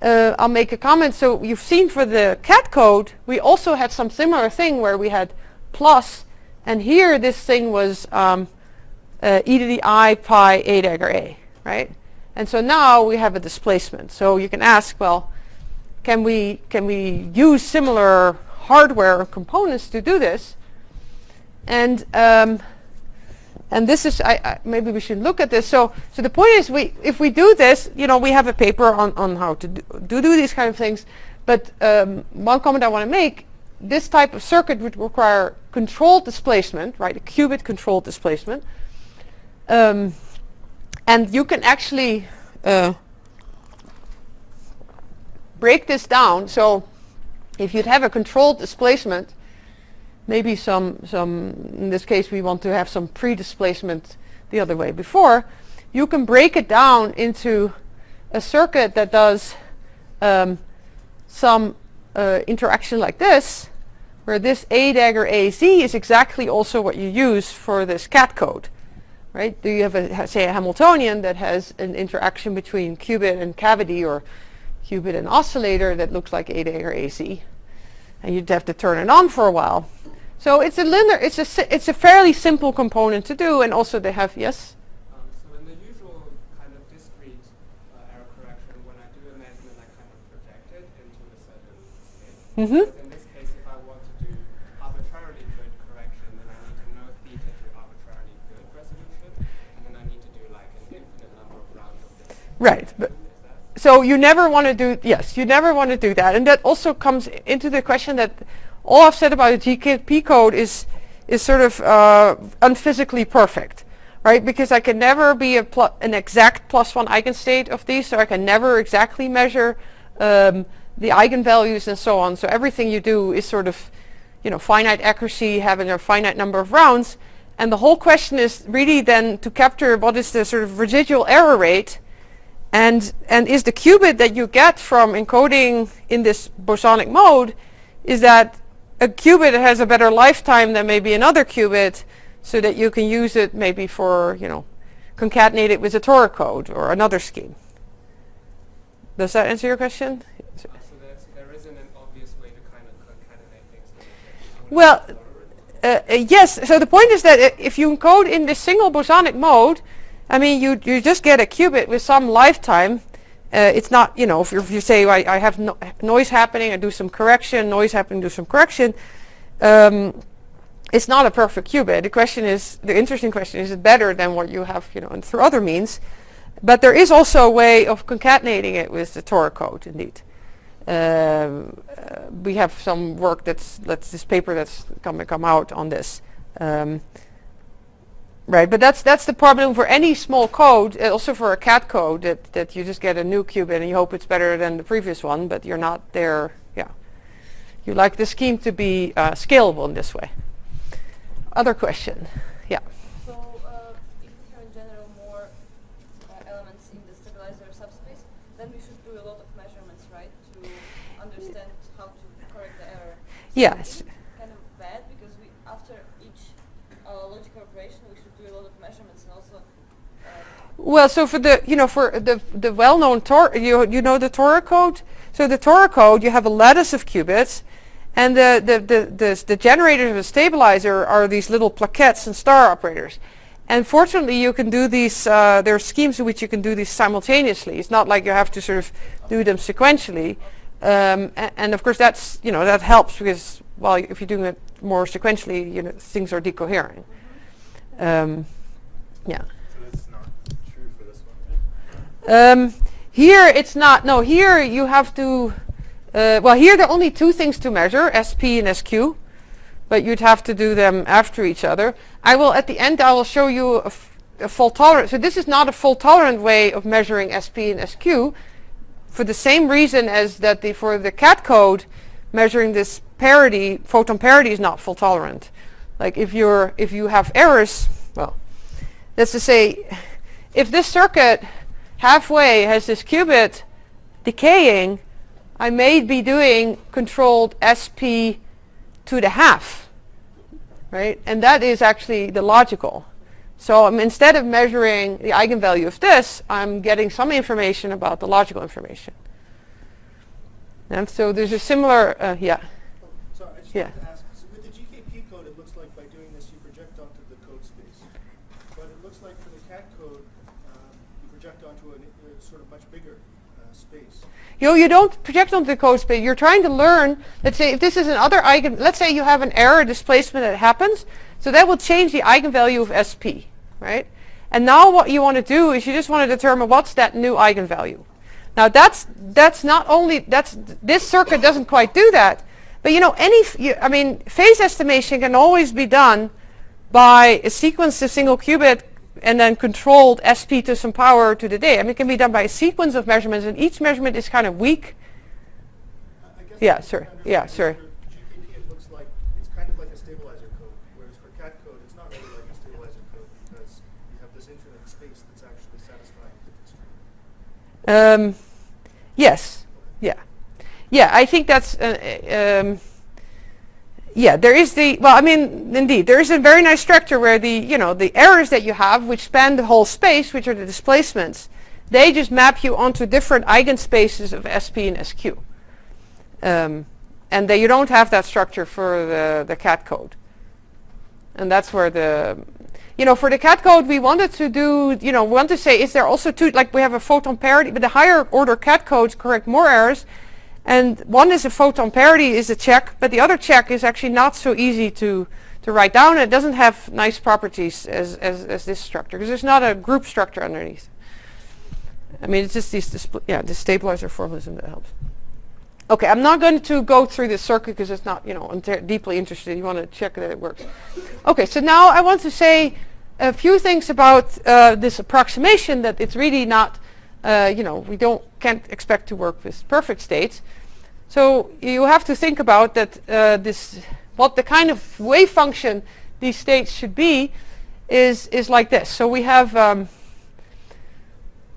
I'll make a comment. So you've seen for the cat code, we also had some similar thing where we had plus, and here this thing was e to the I pi a dagger a, right? And so now we have a displacement. So you can ask, well, can we use similar hardware or components to do this? And this is, maybe we should look at this. So the point is, if we do this, we have a paper on how to do these kind of things. But one comment I want to make: this type of circuit would require controlled displacement, right? A qubit controlled displacement, and you can actually break this down. So if you'd have a controlled displacement, maybe some in this case we want to have some pre-displacement the other way before, you can break it down into a circuit that does some interaction like this, where this a dagger az is exactly also what you use for this cat code, right? Do you have say a Hamiltonian that has an interaction between qubit and cavity, or qubit and oscillator, that looks like a dagger az, and you'd have to turn it on for a while. So it's a linear, it's a fairly simple component to do, and also they have, yes? So in the usual kind of discrete error correction, when I do a measurement, I kind of project it into a certain state. But in this case, if I want to do arbitrarily good correction, then I need to know theta to arbitrarily good resolution, and then I need to do like an infinite number of rounds of this. Right. So you never want to do, yes, you never want to do that. And that also comes into the question that all I've said about the Gtp code is sort of unphysically perfect, right? Because I can never be an exact +1 eigenstate of these, so I can never exactly measure the eigenvalues and so on. So everything you do is sort of, finite accuracy, having a finite number of rounds. And the whole question is really then to capture what is the sort of residual error rate, and is the qubit that you get from encoding in this bosonic mode, is that a qubit that has a better lifetime than maybe another qubit, so that you can use it maybe for, concatenate it with a Terhal code or another scheme. Does that answer your question? So there isn't an obvious way to kind of concatenate things. Well, yes. So the point is that if you encode in this single bosonic mode, I mean, you just get a qubit with some lifetime. It's not, if you say I have noise happening, I do some correction, noise happening, do some correction. It's not a perfect qubit. The interesting question is it better than what you have, and through other means? But there is also a way of concatenating it with the Terhal code, indeed. We have some work this paper that's come out on this. Right, but that's the problem for any small code, also for a cat code, that you just get a new qubit and you hope it's better than the previous one, but you're not there. Yeah, you like the scheme to be scalable in this way. Other question? Yeah. So if we have in general more Yes. Kind of bad because we, after each logical operation, we should do a lot of measurements and also. Well, so for the well-known you know the Torah code. So the Torah code, you have a lattice of qubits, and the generators of a stabilizer are these little plaquettes and star operators. And fortunately, you can do these. There are schemes in which you can do these simultaneously. It's not like you have to sort of do them sequentially. And of course, that's that helps because if you're doing it more sequentially, things are decohering. Yeah. So that's not true for this one. Here it's not. No, here you have to. Here there are only two things to measure: SP and SQ. But you'd have to do them after each other. At the end I will show you a fault tolerant. So this is not a fault tolerant way of measuring SP and SQ for the same reason as that for the CAT code, measuring this parity, photon parity is not fault tolerant. Like if you have errors, well, let's just say if this circuit halfway has this qubit decaying, I may be doing controlled SP to the half, right? And that is actually the logical. So instead of measuring the eigenvalue of this, I'm getting some information about the logical information. And so there's a similar, yeah. So I just Yeah. wanted to ask, so with the GKP code, it looks like by doing this you project onto the code space. But it looks like for the CAT code, you project onto a sort of much bigger space. You don't project onto the code space. You're trying to learn, let's say if this is another let's say you have an error displacement that happens, so that will change the eigenvalue of SP, right? And now what you want to do is you just want to determine what's that new eigenvalue. Now that's not only, this circuit doesn't quite do that, but phase estimation can always be done by a sequence of single qubit and then controlled SP to some power to the day. It can be done by a sequence of measurements, and each measurement is kind of weak. I guess Yeah, I'm sure. trying to Yeah, understand sure. For GKP it looks like it's kind of like a stabilizer code, whereas for CAT code it's not really like a stabilizer code because you have this infinite space that's actually satisfying the constraint. Yes. Yeah. Yeah, I think that's there is indeed, there is a very nice structure where the errors that you have, which span the whole space, which are the displacements, they just map you onto different eigenspaces of SP and SQ. And you don't have that structure for the CAT code. And that's where for the CAT code we wanted to do, we want to say, is there also two, like we have a photon parity, but the higher order CAT codes correct more errors. And one is a photon parity is a check, but the other check is actually not so easy to write down. It doesn't have nice properties as this structure, because there's not a group structure underneath. It's just the stabilizer formalism that helps. Okay, I'm not going to go through this circuit because it's not, I'm deeply interested. You want to check that it works. Okay, so now I want to say a few things about this approximation, that it's really not, we can't expect to work with perfect states. So you have to think about that what the kind of wave function these states should be is like this. So we have,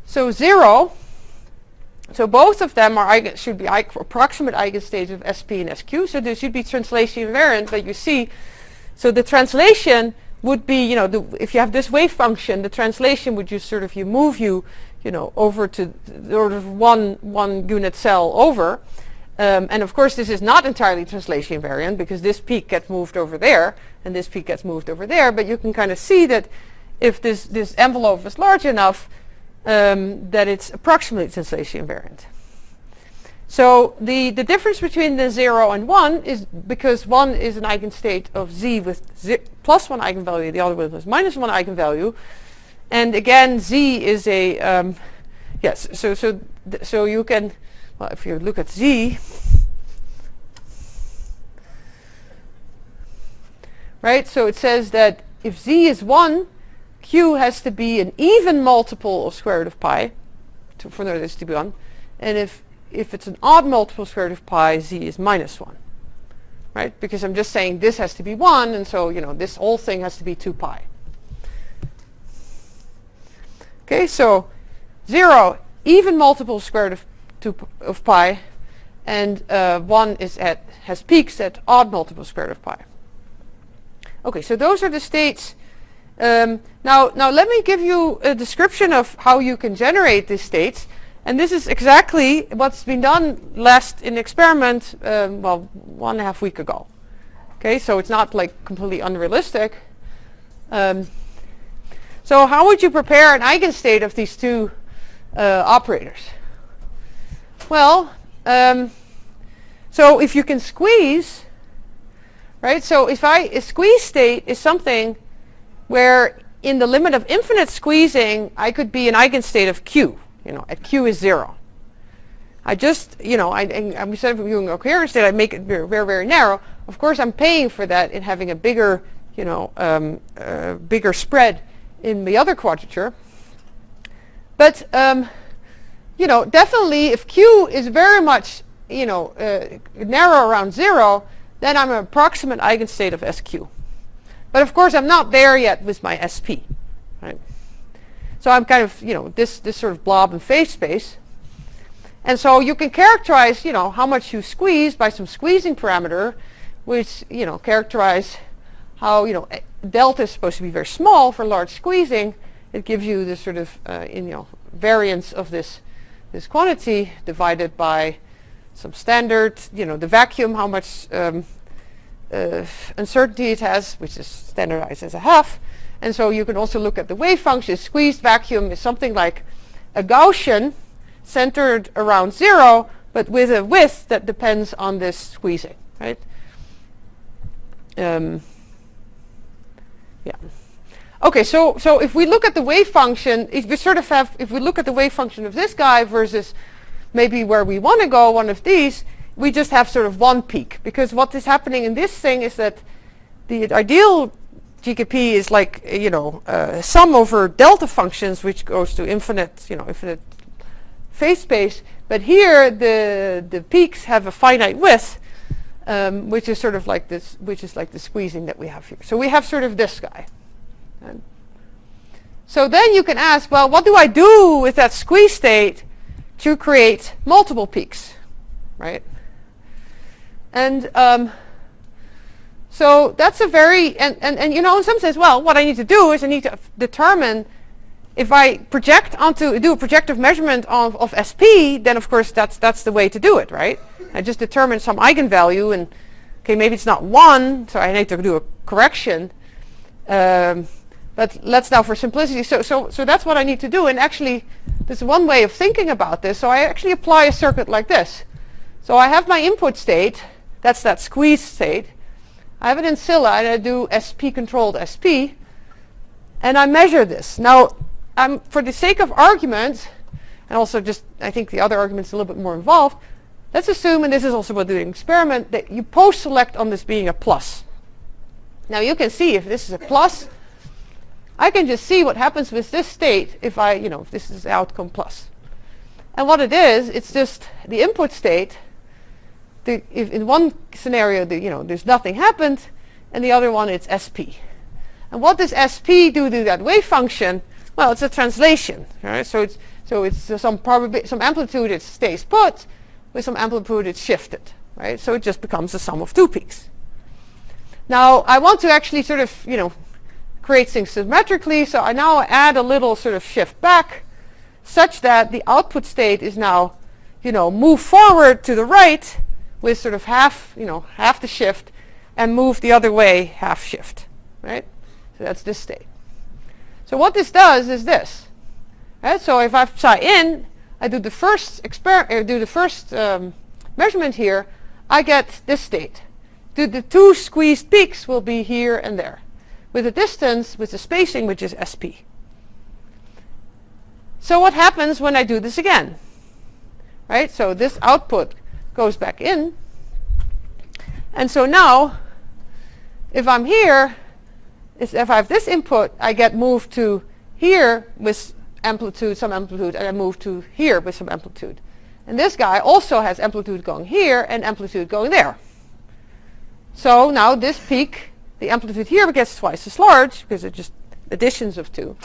so 0, so both of them should be approximate eigenstates of SP and SQ, so there should be translation invariant, but you see, so the translation would be, if you have this wave function, the translation would just sort of move you over to the order of one unit cell over. And of course this is not entirely translation invariant because this peak gets moved over there and this peak gets moved over there, but you can kind of see that if this envelope is large enough, that it's approximately translation invariant. So the difference between the 0 and 1 is because 1 is an eigenstate of Z with plus 1 eigenvalue, the other one is minus 1 eigenvalue. And again, Z is a, yes, so you can, well, if you look at Z, right, so it says that if Z is 1, Q has to be an even multiple of square root of pi, for this to be 1, and if it's an odd multiple of square root of pi, Z is minus 1, right, because I'm just saying this has to be 1, and so, this whole thing has to be 2 pi. Okay, so 0, even multiple of square root of pi, and one has peaks at odd multiples square root of pi. Okay, so those are the states. Now let me give you a description of how you can generate these states. And this is exactly what's been done last in experiment, 1.5 weeks ago. Okay, so it's not like completely unrealistic. So how would you prepare an eigenstate of these two operators? Well, so if you can squeeze, right? So if a squeeze state is something where in the limit of infinite squeezing, I could be an eigenstate of Q. At Q is 0. I just, instead of doing a coherent state, I make it very, very, very narrow. Of course, I'm paying for that in having a bigger, bigger spread in the other quadrature. But, definitely if Q is very much, narrow around 0, then I'm an approximate eigenstate of SQ. But of course, I'm not there yet with my SP, right? So I'm kind of, this sort of blob in phase space. And so you can characterize, how much you squeeze by some squeezing parameter, which, characterize how, delta is supposed to be very small for large squeezing. It gives you this sort of, variance of this quantity divided by some standard, the vacuum, how much uncertainty it has, which is standardized as a half. And so you can also look at the wave function. Squeezed vacuum is something like a Gaussian centered around 0, but with a width that depends on this squeezing, right? Yeah. Okay, so if we look at the wave function, if we look at the wave function of this guy versus maybe where we want to go, one of these, we just have sort of one peak. Because what is happening in this thing is that the ideal GKP is like, sum over delta functions, which goes to infinite phase space. But here, the peaks have a finite width, which is sort of like this, which is like the squeezing that we have here. So we have sort of this guy. So then you can ask, well, what do I do with that squeeze state to create multiple peaks, right? And so that's a very, and in some sense, well, what I need to do is I need to determine if I do a projective measurement of SP, then of course that's the way to do it, right? I just determine some eigenvalue, and okay, maybe it's not 1, so I need to do a correction. But let's now, for simplicity, so that's what I need to do. And actually, there's one way of thinking about this. So I actually apply a circuit like this. So I have my input state, that's that squeeze state. I have it in Scylla, and I do SP controlled SP, and I measure this. Now, for the sake of argument, and also just, I think the other argument's a little bit more involved, let's assume, and this is also about doing an experiment, that you post-select on this being a plus. Now you can see if this is a plus, I can just see what happens with this state if if this is the outcome plus. And what it is, it's just the input state. If in one scenario, there's nothing happened, and the other one, it's SP. And what does SP do to that wave function? Well, it's a translation, right? So it's some amplitude it stays put, with some amplitude it's shifted, right? So it just becomes a sum of two peaks. Now I want to actually sort of, create things symmetrically, so I now add a little sort of shift back, such that the output state is now, move forward to the right with sort of half the shift, and move the other way half shift, right? So that's this state. So what this does is this, right? So if I psi in, I do the first measurement here, I get this state. The two squeezed peaks will be here and there, with a distance, with the spacing, which is SP. So what happens when I do this again? Right? So this output goes back in. And so now, if I'm here, if I have this input, I get moved to here with amplitude, some amplitude, and I move to here with some amplitude. And this guy also has amplitude going here and amplitude going there. So now this peak, the amplitude here gets twice as large, because it's just additions of two.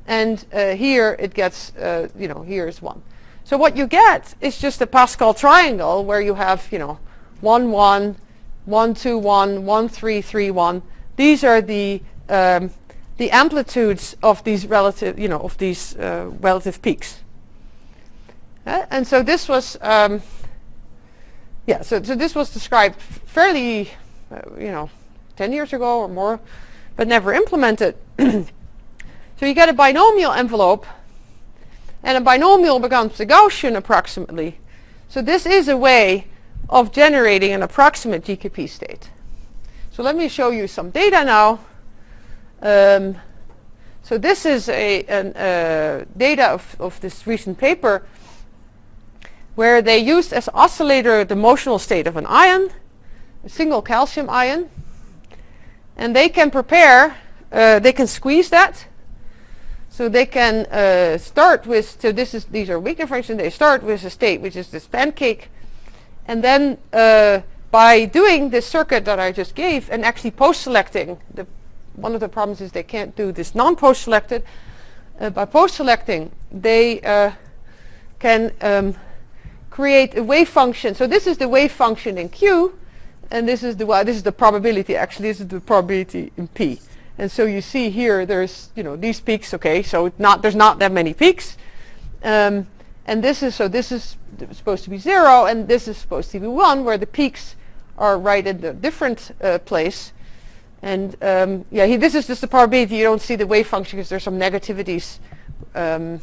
And here it gets, here is 1. So what you get is just a Pascal triangle where you have, 1, 1, 1, 2, 1, 1, 3, 3, 1. These are the amplitudes of these relative, relative peaks. And so this was, so this was described fairly, 10 years ago or more, but never implemented. So you get a binomial envelope, and a binomial becomes the Gaussian approximately. So this is a way of generating an approximate GKP state. So let me show you some data now. So this is data of this recent paper where they used as oscillator the motional state of an ion, a single calcium ion, and they can prepare, they can squeeze that. So they can start with, these are weak differentials, they start with a state which is this pancake, and then by doing this circuit that I just gave and actually post-selecting, one of the problems is they can't do this non-post-selected. By post-selecting, they can create a wave function. So this is the wave function in Q, and this is the probability. Actually, this is the probability in P. And so you see here, there's these peaks. Okay, so there's not that many peaks, and this is supposed to be 0, and this is supposed to be 1, where the peaks are right at the different place. And this is just the probability. You don't see the wave function because there's some negativities in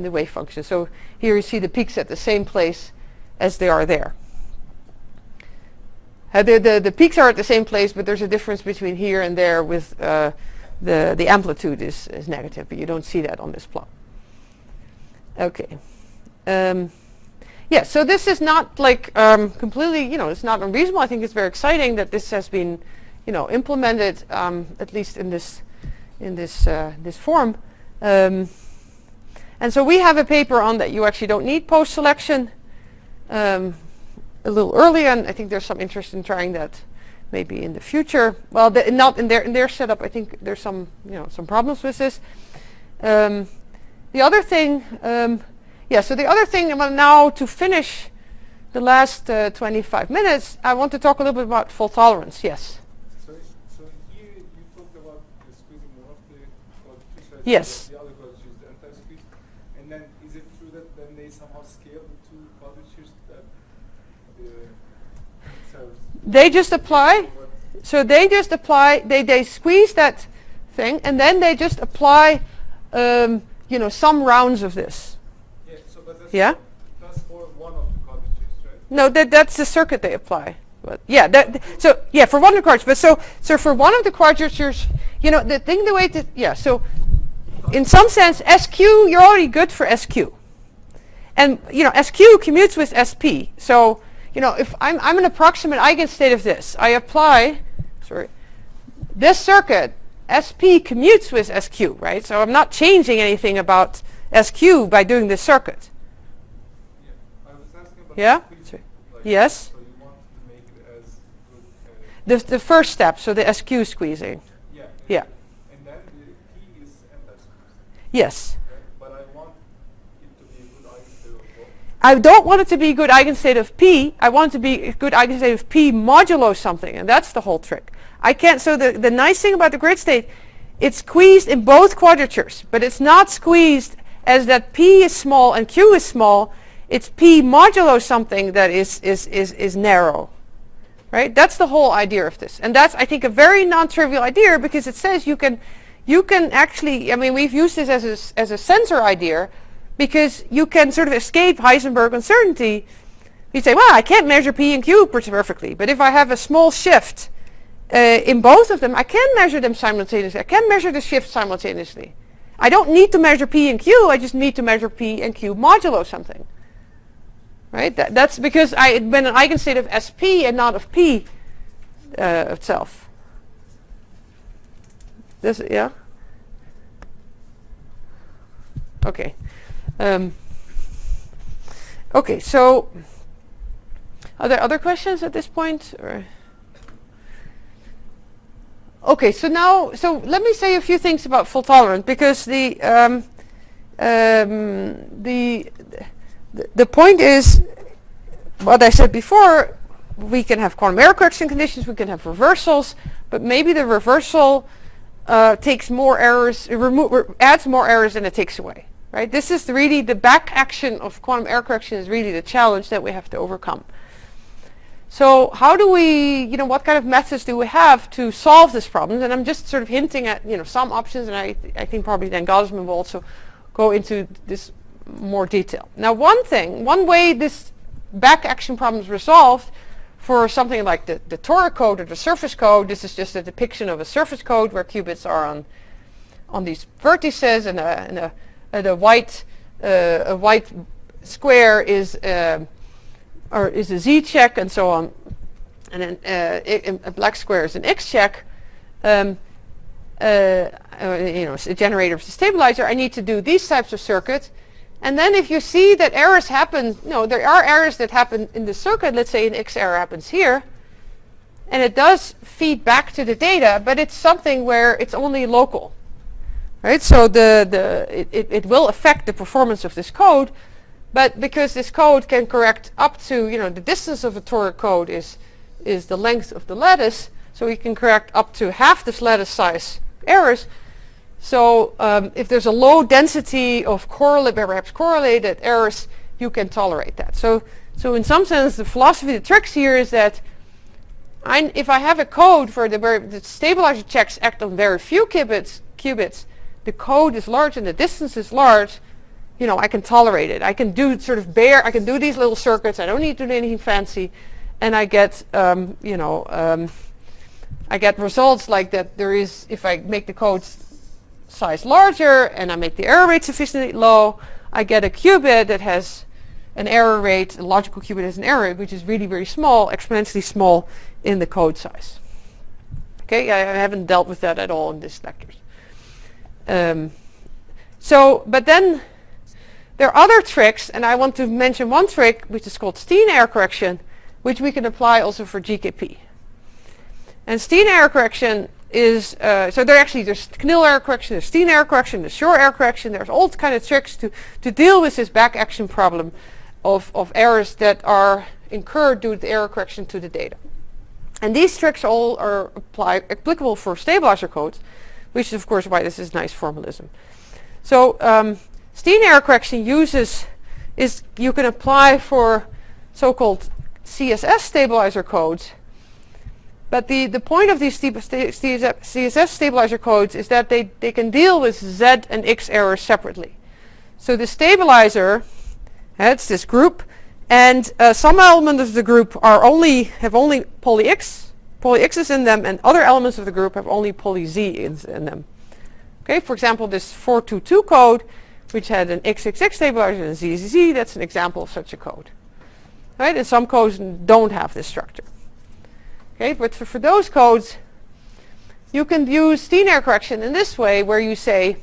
the wave function. So here you see the peaks at the same place as they are there. The peaks are at the same place, but there's a difference between here and there with the amplitude is negative, but you don't see that on this plot. Okay. So this is not like completely, it's not unreasonable. I think it's very exciting that this has been, implemented at least in this form. And so we have a paper on that you actually don't need post-selection. A little earlier, and I think there's some interest in trying that maybe in the future. Well, not in their setup. I think there's some problems with this. The other thing, so the other thing, now to finish the last 25 minutes, I want to talk a little bit about fault tolerance. Yes. So here you talked about squeezing one of the quadratures. Yes. The other quadrature is the anti-squeeze. And then is it true that then they somehow scale the two quadratures that they just apply? So they just apply. They squeeze that thing, and then they just apply, some rounds of this. Yeah. So but that's for one of the quadratures, right? No, that's the circuit they apply. But for one of the quadratures. But so for one of the quadratures, so in some sense, SQ, you're already good for SQ, and SQ commutes with SP. So if I'm an approximate eigenstate of this, I apply, this circuit, SP commutes with SQ, right? So I'm not changing anything about SQ by doing this circuit. Yeah, I was asking about Yeah? squeezing, Yes? So you want to make it as good. The first step, so the SQ squeezing. Yeah. And then the P is anti-squeeze. Yes. Right? But I want it to be a good eigenstate of both. I don't want it to be a good eigenstate of P. I want it to be a good eigenstate of P modulo something, and that's the whole trick. I can't, so the nice thing about the grid state, it's squeezed in both quadratures, but it's not squeezed as that P is small and Q is small. It's P modulo something that is narrow, right? That's the whole idea of this. And that's, I think, a very non-trivial idea, because it says you can actually, we've used this as a sensor idea, because you can sort of escape Heisenberg uncertainty. You say, well, I can't measure P and Q perfectly, but if I have a small shift in both of them, I can measure them simultaneously. I can measure the shift simultaneously. I don't need to measure P and Q, I just need to measure P and Q modulo something. Right? That's because I've been an eigenstate of SP and not of P itself. This, yeah? Okay. Okay, so are there other questions at this point? Or? Okay, so let me say a few things about fault tolerance, because the point is, what I said before, we can have quantum error correction conditions, we can have reversals, but maybe the reversal takes more errors, adds more errors than it takes away. Right? This is really the back action of quantum error correction is really the challenge that we have to overcome. So how do we, what kind of methods do we have to solve this problem? And I'm just sort of hinting at, some options, and I think probably then Gaussman will also go into this more detail. Now one way this back action problem is resolved for something like the toric code or the surface code, this is just a depiction of a surface code where qubits are on these vertices, and a white square is a z check and so on, and then a black square is an x check. It's a generator of the stabilizer. I need to do these types of circuits, and then if you see that errors happen, there are errors that happen in the circuit. Let's say an x error happens here, and it does feed back to the data, but it's something where it's only local. Right, so it will affect the performance of this code, but because this code can correct up to, the distance of a toric code is the length of the lattice, so we can correct up to half this lattice size errors. So if there's a low density of perhaps correlated errors, you can tolerate that. So in some sense, the philosophy of the tricks here is that if I have a code for the stabilizer checks act on very few qubits, the code is large and the distance is large, I can tolerate it. I can do I can do these little circuits. I don't need to do anything fancy, and I get, I get results like that. If I make the code size larger and I make the error rate sufficiently low, I get a qubit that has an error rate. A logical qubit has an error rate which is really very small, exponentially small in the code size. Okay, I haven't dealt with that at all in this lecture. But then there are other tricks, and I want to mention one trick which is called Steen error correction, which we can apply also for GKP. And Steen error correction is, there's Knill error correction, there's Steen error correction, there's Shor error correction, there's all kind of tricks to deal with this back action problem of errors that are incurred due to the error correction to the data. And these tricks all are applicable for stabilizer codes, which is of course why this is nice formalism. So Steen error correction you can apply for so-called CSS stabilizer codes, but the point of these CSS stabilizer codes is that they can deal with Z and X errors separately. So the stabilizer, it's this group, and some elements of the group have only poly X's in them, and other elements of the group have only poly Z's in them. Okay, for example, this 422 code, which had an XXX stabilizer and a ZZZ, that's an example of such a code. Right, and some codes don't have this structure. Okay, but for those codes, you can use Steen error correction in this way, where you say,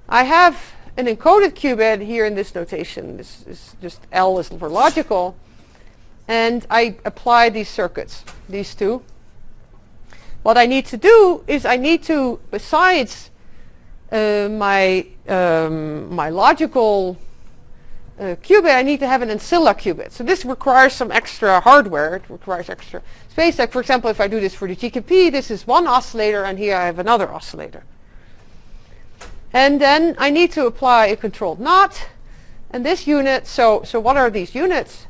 I have an encoded qubit here in this notation. This is just L is for logical, and I apply these circuits, these two. What I need to do is besides my logical qubit, I need to have an ancilla qubit. So this requires some extra hardware. It requires extra space. Like for example, if I do this for the GKP, this is one oscillator, and here I have another oscillator. And then I need to apply a controlled knot. And this unit, so what are these units?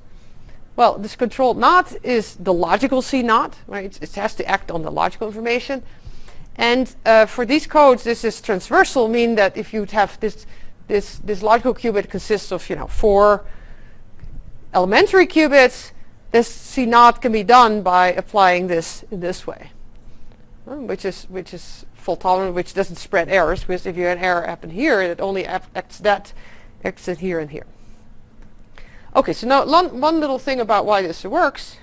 Well, this controlled knot is the logical C knot, right? It has to act on the logical information. And for these codes, this is transversal, meaning that if you have this logical qubit consists of 4 elementary qubits, this C naught can be done by applying this in this way, which is fault tolerant, which doesn't spread errors, because if you had an error happen here, it only acts in here and here. Okay, so now one little thing about why this works.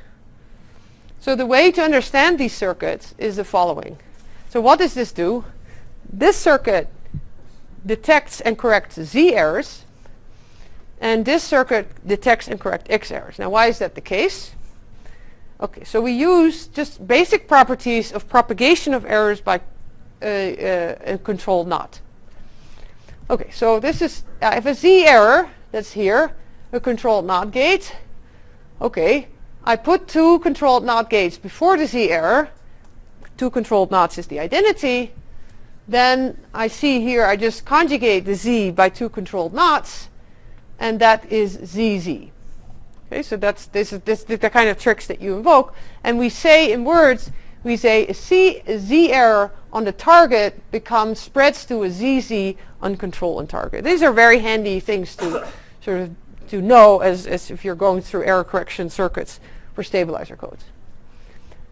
So the way to understand these circuits is the following. So what does this do? This circuit detects and corrects Z errors, and this circuit detects and corrects X errors. Now why is that the case? Okay, so we use just basic properties of propagation of errors by a controlled knot. Okay, so this is, if a Z error, that's here, a controlled NOT gate. Okay, I put 2 controlled NOT gates before the Z error. 2 controlled NOTs is the identity. Then I see here I just conjugate the Z by 2 controlled NOTs, and that is ZZ. Okay, so this is the kind of tricks that you invoke. And we say in words, we say a Z error on the target spreads to a ZZ on control and target. These are very handy things to sort of to know as if you're going through error correction circuits for stabilizer codes.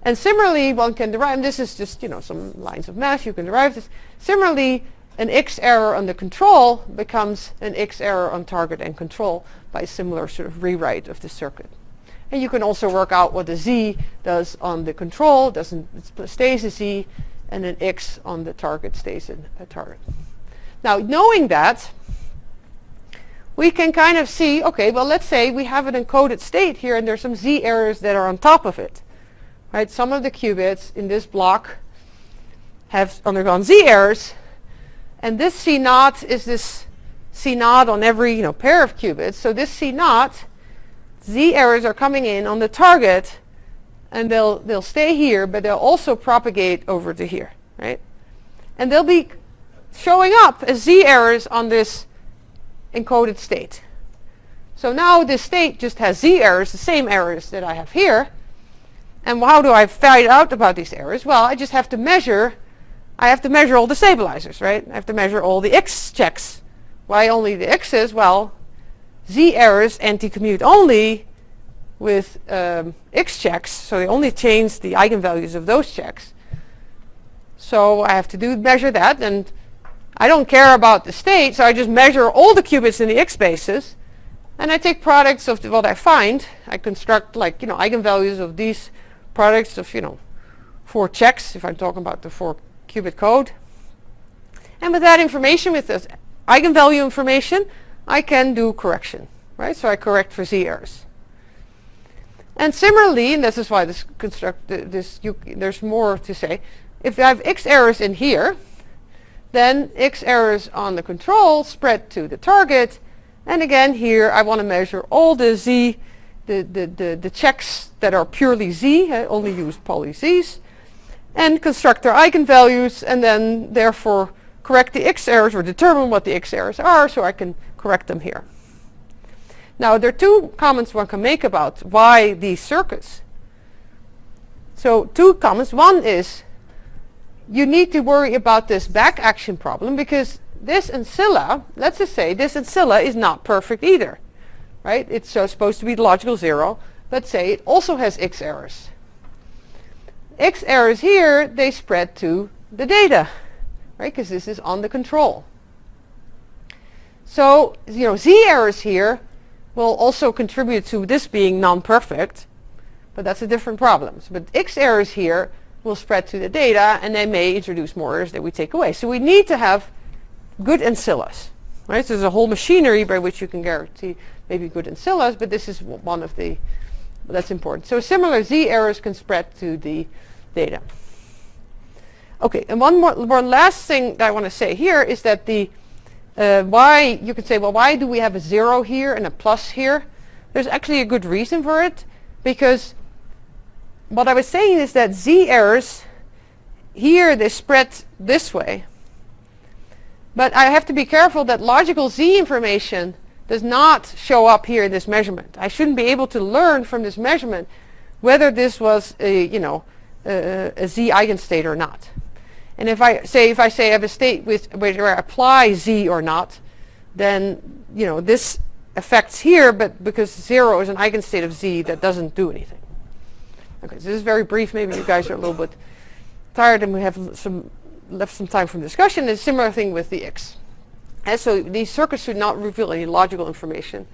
And similarly, one can derive, and this is just, some lines of math, you can derive this. Similarly, an X error on the control becomes an X error on target and control by a similar sort of rewrite of the circuit. And you can also work out what the Z does on the control, it stays a Z, and an X on the target stays a target. Now, knowing that, we can kind of see, okay, well, let's say we have an encoded state here, and there's some Z errors that are on top of it. Right? Some of the qubits in this block have undergone Z errors, and this C naught is this C naught on every pair of qubits. So this C naught, Z errors are coming in on the target, and they'll stay here, but they'll also propagate over to here, right? And they'll be showing up as Z errors on this encoded state. So now this state just has Z errors, the same errors that I have here. And how do I find out about these errors? Well, I just have to measure. I have to measure all the stabilizers, right? I have to measure all the X checks. Why only the X's? Well, Z errors anti-commute only with X checks, so they only change the eigenvalues of those checks. So I have to measure that, and I don't care about the state, so I just measure all the qubits in the X spaces, and I take products of what I find. I construct eigenvalues of these products of 4 checks, if I'm talking about the 4 qubit code. And with that information, with this eigenvalue information, I can do correction, right? So I correct for Z errors. And similarly, and this is why there's more to say, if I have X errors in here, then X errors on the control spread to the target, and again here I want to measure all the Z, the checks that are purely Z, only use poly Z's, and construct their eigenvalues, and then therefore correct the X errors or determine what the X errors are so I can correct them here. Now there are 2 comments one can make about why these circuits. So 2 comments. One is you need to worry about this back action problem because this ancilla, let's just say this ancilla is not perfect either. Right? It's supposed to be the logical 0, but say it also has X errors. X errors here, they spread to the data, right? Because this is on the control. So, Z errors here will also contribute to this being non-perfect, but that's a different problem. But X errors here will spread to the data, and they may introduce more errors that we take away. So we need to have good ancillas, right? So there's a whole machinery by which you can guarantee maybe good ancillas, but this is one of the, that's important. So similar Z errors can spread to the data. Okay, and one last thing that I want to say here is that why, you could say, well, why do we have a 0 here and a plus here? There's actually a good reason for it, because what I was saying is that Z errors here, they spread this way. But I have to be careful that logical Z information does not show up here in this measurement. I shouldn't be able to learn from this measurement whether this was a Z eigenstate or not. And if I say I have a state where I apply Z or not, then this affects here, but because 0 is an eigenstate of Z, that doesn't do anything. Okay, so this is very brief. Maybe you guys are a little bit tired, and we have left some time for discussion. It's a similar thing with the X. And so these circuits should not reveal any logical information.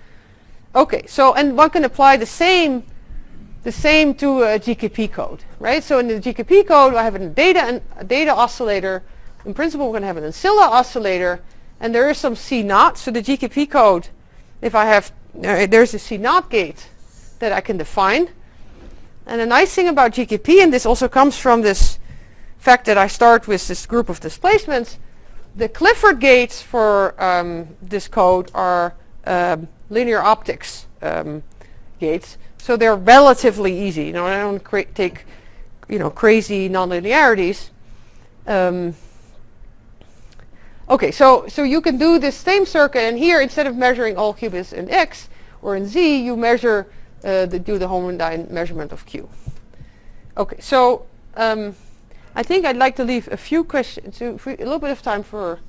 Okay, so and one can apply the same to a GKP code, right? So in the GKP code, I have a data oscillator. In principle, we're going to have an ancilla oscillator, and there is some C naught. So the GKP code, if I have, there's a C naught gate that I can define. And the nice thing about GKP, and this also comes from this fact that I start with this group of displacements, the Clifford gates for this code are linear optics gates, so they're relatively easy. I don't take crazy nonlinearities. Okay, so you can do this same circuit, and here instead of measuring all qubits in X or in Z, you measure do the homodyne measurement of Q. Okay, so I think I'd like to leave a few questions, a little bit of time for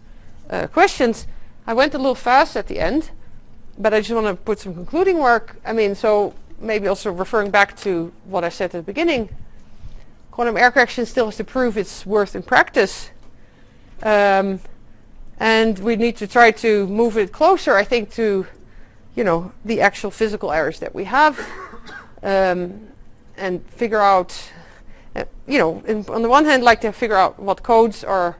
questions. I went a little fast at the end, but I just want to put some concluding work. So maybe also referring back to what I said at the beginning, quantum error correction still has to prove its worth in practice. And we need to try to move it closer, I think, to, the actual physical errors that we have, and figure out, on the one hand, like to figure out what codes are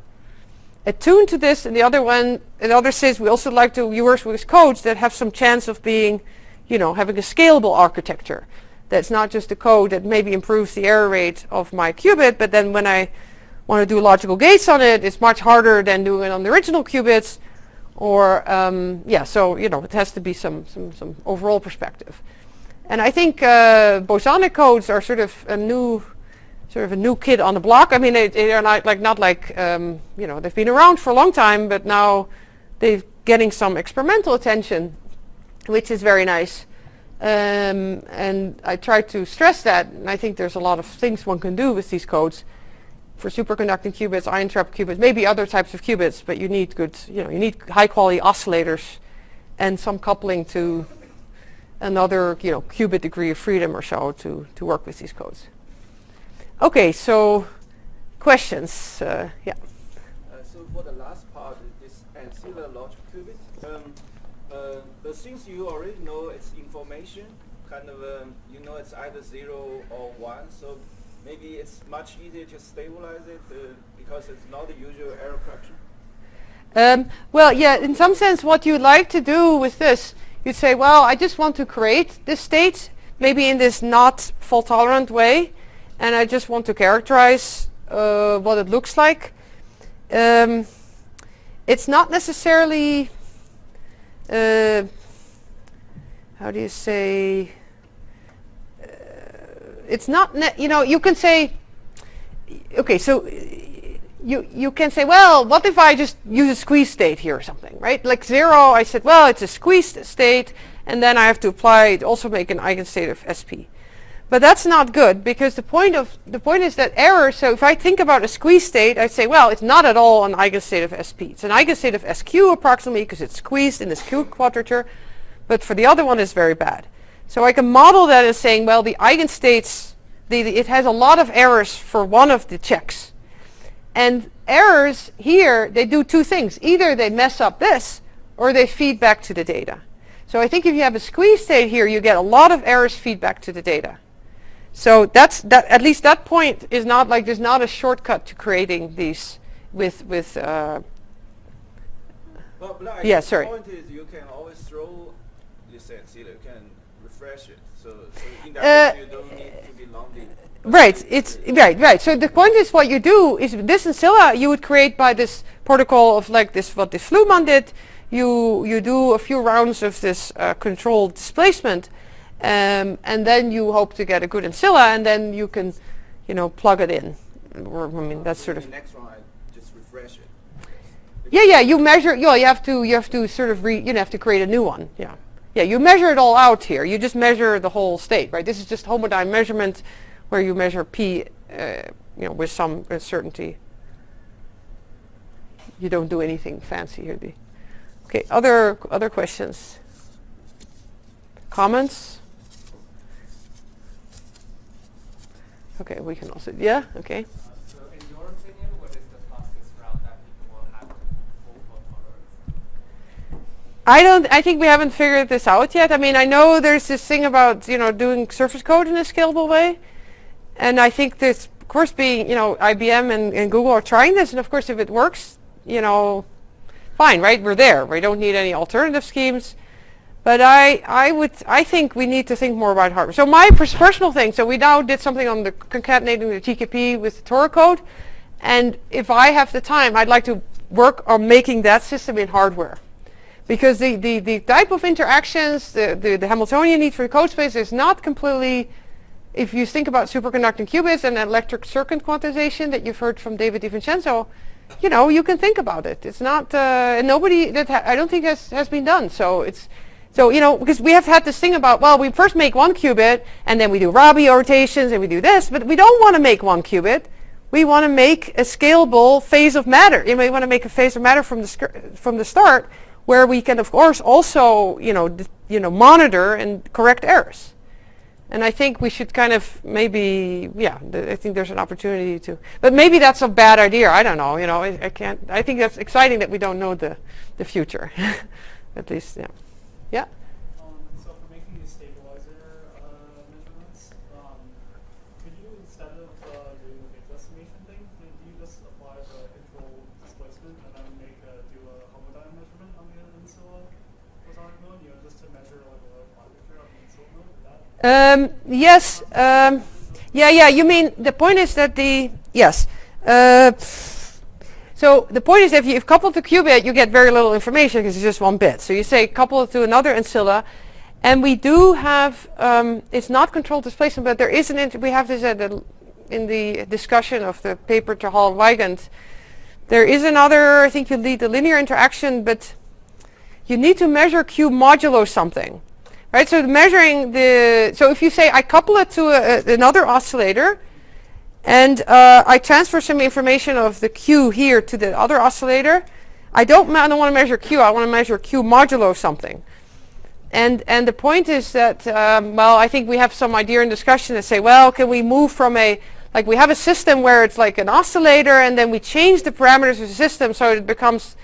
attuned to this, and the other says we also like to work with codes that have some chance of being, having a scalable architecture. That's not just a code that maybe improves the error rate of my qubit, but then when I want to do logical gates on it, it's much harder than doing it on the original qubits, or so it has to be some overall perspective. And I think bosonic codes are sort of a new kid on the block. They are not like they've been around for a long time, but now they're getting some experimental attention, which is very nice. And I try to stress that, and I think there's a lot of things one can do with these codes. For superconducting qubits, ion trap qubits, maybe other types of qubits, but you need good, you need high quality oscillators and some coupling to another, qubit degree of freedom or so to work with these codes. Okay, so questions, yeah. So for the last part, this ancillary logic qubit, but since you already know its information, it's either 0 or 1, so maybe it's much easier to stabilize it because it's not the usual error correction. Well, yeah, in some sense what you'd like to do with this, you'd say, well, I just want to create this state, maybe in this not fault tolerant way, and I just want to characterize what it looks like. It's not necessarily, how do you say, it's not, you can say, okay, so you can say, well, what if I just use a squeeze state here or something, right? Like 0, I said, well, it's a squeezed state, and then I have to apply it, also make an eigenstate of SP. But that's not good, because the point is that error, so if I think about a squeeze state, I'd say, well, it's not at all an eigenstate of SP. It's an eigenstate of SQ approximately, because it's squeezed in this Q quadrature, but for the other one it's very bad. So I can model that as saying, well, the eigenstates, it has a lot of errors for one of the checks. And errors here, they do two things. Either they mess up this, or they feed back to the data. So I think if you have a squeeze state here, you get a lot of errors feed back to the data. So at least that point is not like, there's not a shortcut to creating these with yeah, sorry. The point is you can always throw this ancillary, you can refresh it. So in that case you don't need to be lonely. Right, it's right. So the point is, what you do is this ancilla you would create by this protocol of like this, what the Fluman did. You do a few rounds of this controlled displacement, and then you hope to get a good ancilla, and then you can, plug it in. Or, that's sort of. The next one, I just refresh it. Yeah. You measure. You have to sort of you have to create a new one. Yeah. You measure it all out here. You just measure the whole state, right? This is just homodyne measurement, where you measure P, with some certainty. You don't do anything fancy here. Okay, other questions? Comments? Okay, we can also, yeah, okay. So in your opinion, what is the fastest route that people will have to pull for tolerance? I think we haven't figured this out yet. I know there's this thing about, doing surface code in a scalable way. And I think this, of course, being, IBM and Google are trying this, and of course if it works, fine, right? We're there. We don't need any alternative schemes. But I think we need to think more about hardware. So my personal thing, so we now did something on the concatenating the Gtp with the Terhal code, and if I have the time, I'd like to work on making that system in hardware. Because the type of interactions, the Hamiltonian need for the code space is not completely, if you think about superconducting qubits and electric circuit quantization that you've heard from David DiVincenzo, you know, you can think about it. It's not, nobody, that I don't think has been done. So you know, because we have had this thing about, well, we first make one qubit and then we do Rabi rotations and we do this, but we don't want to make one qubit. We want to make a scalable phase of matter. You know, we want to make a phase of matter from the start, where we can, of course, also, you know, monitor and correct errors. And I think we should kind of maybe, yeah, I think there's an opportunity to, but maybe that's a bad idea. I don't know. You know, I can't. I think that's exciting that we don't know the future, at least, yeah. Yeah. So for making these stabilizer measurements, could you, instead of doing the phase estimation thing, could you just apply the interval displacement and then do a homodiene measurement on the ancilla bosonic mode, you know, just to measure like a quadrature of the ancilla mode? Yes. Yeah. You mean the point is that yes. So the point is that if you've coupled the qubit, you get very little information because it's just one bit. So you say couple it to another ancilla, and we do have, it's not controlled displacement, but there is we have this in the discussion of the paper Terhal Weigand. There is another, I think you need the linear interaction, but you need to measure Q modulo something. Right, so measuring so if you say I couple it to another oscillator, and I transfer some information of the Q here to the other oscillator, I don't want to measure Q, I want to measure Q modulo something. And the point is that, well, I think we have some idea in discussion that say, well, can we move from like we have a system where it's like an oscillator, and then we change the parameters of the system so it becomes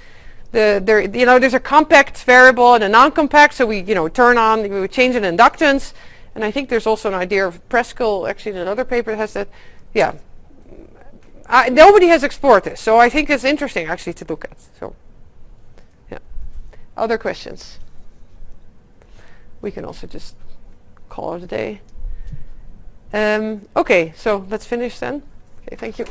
there's a compact variable and a non-compact, so we, we change an inductance. And I think there's also an idea of Preskel, actually in another paper that has that. Yeah, nobody has explored this, so I think it's interesting actually to look at. So, yeah. Other questions? We can also just call it a day. Okay, so let's finish then. Okay, thank you.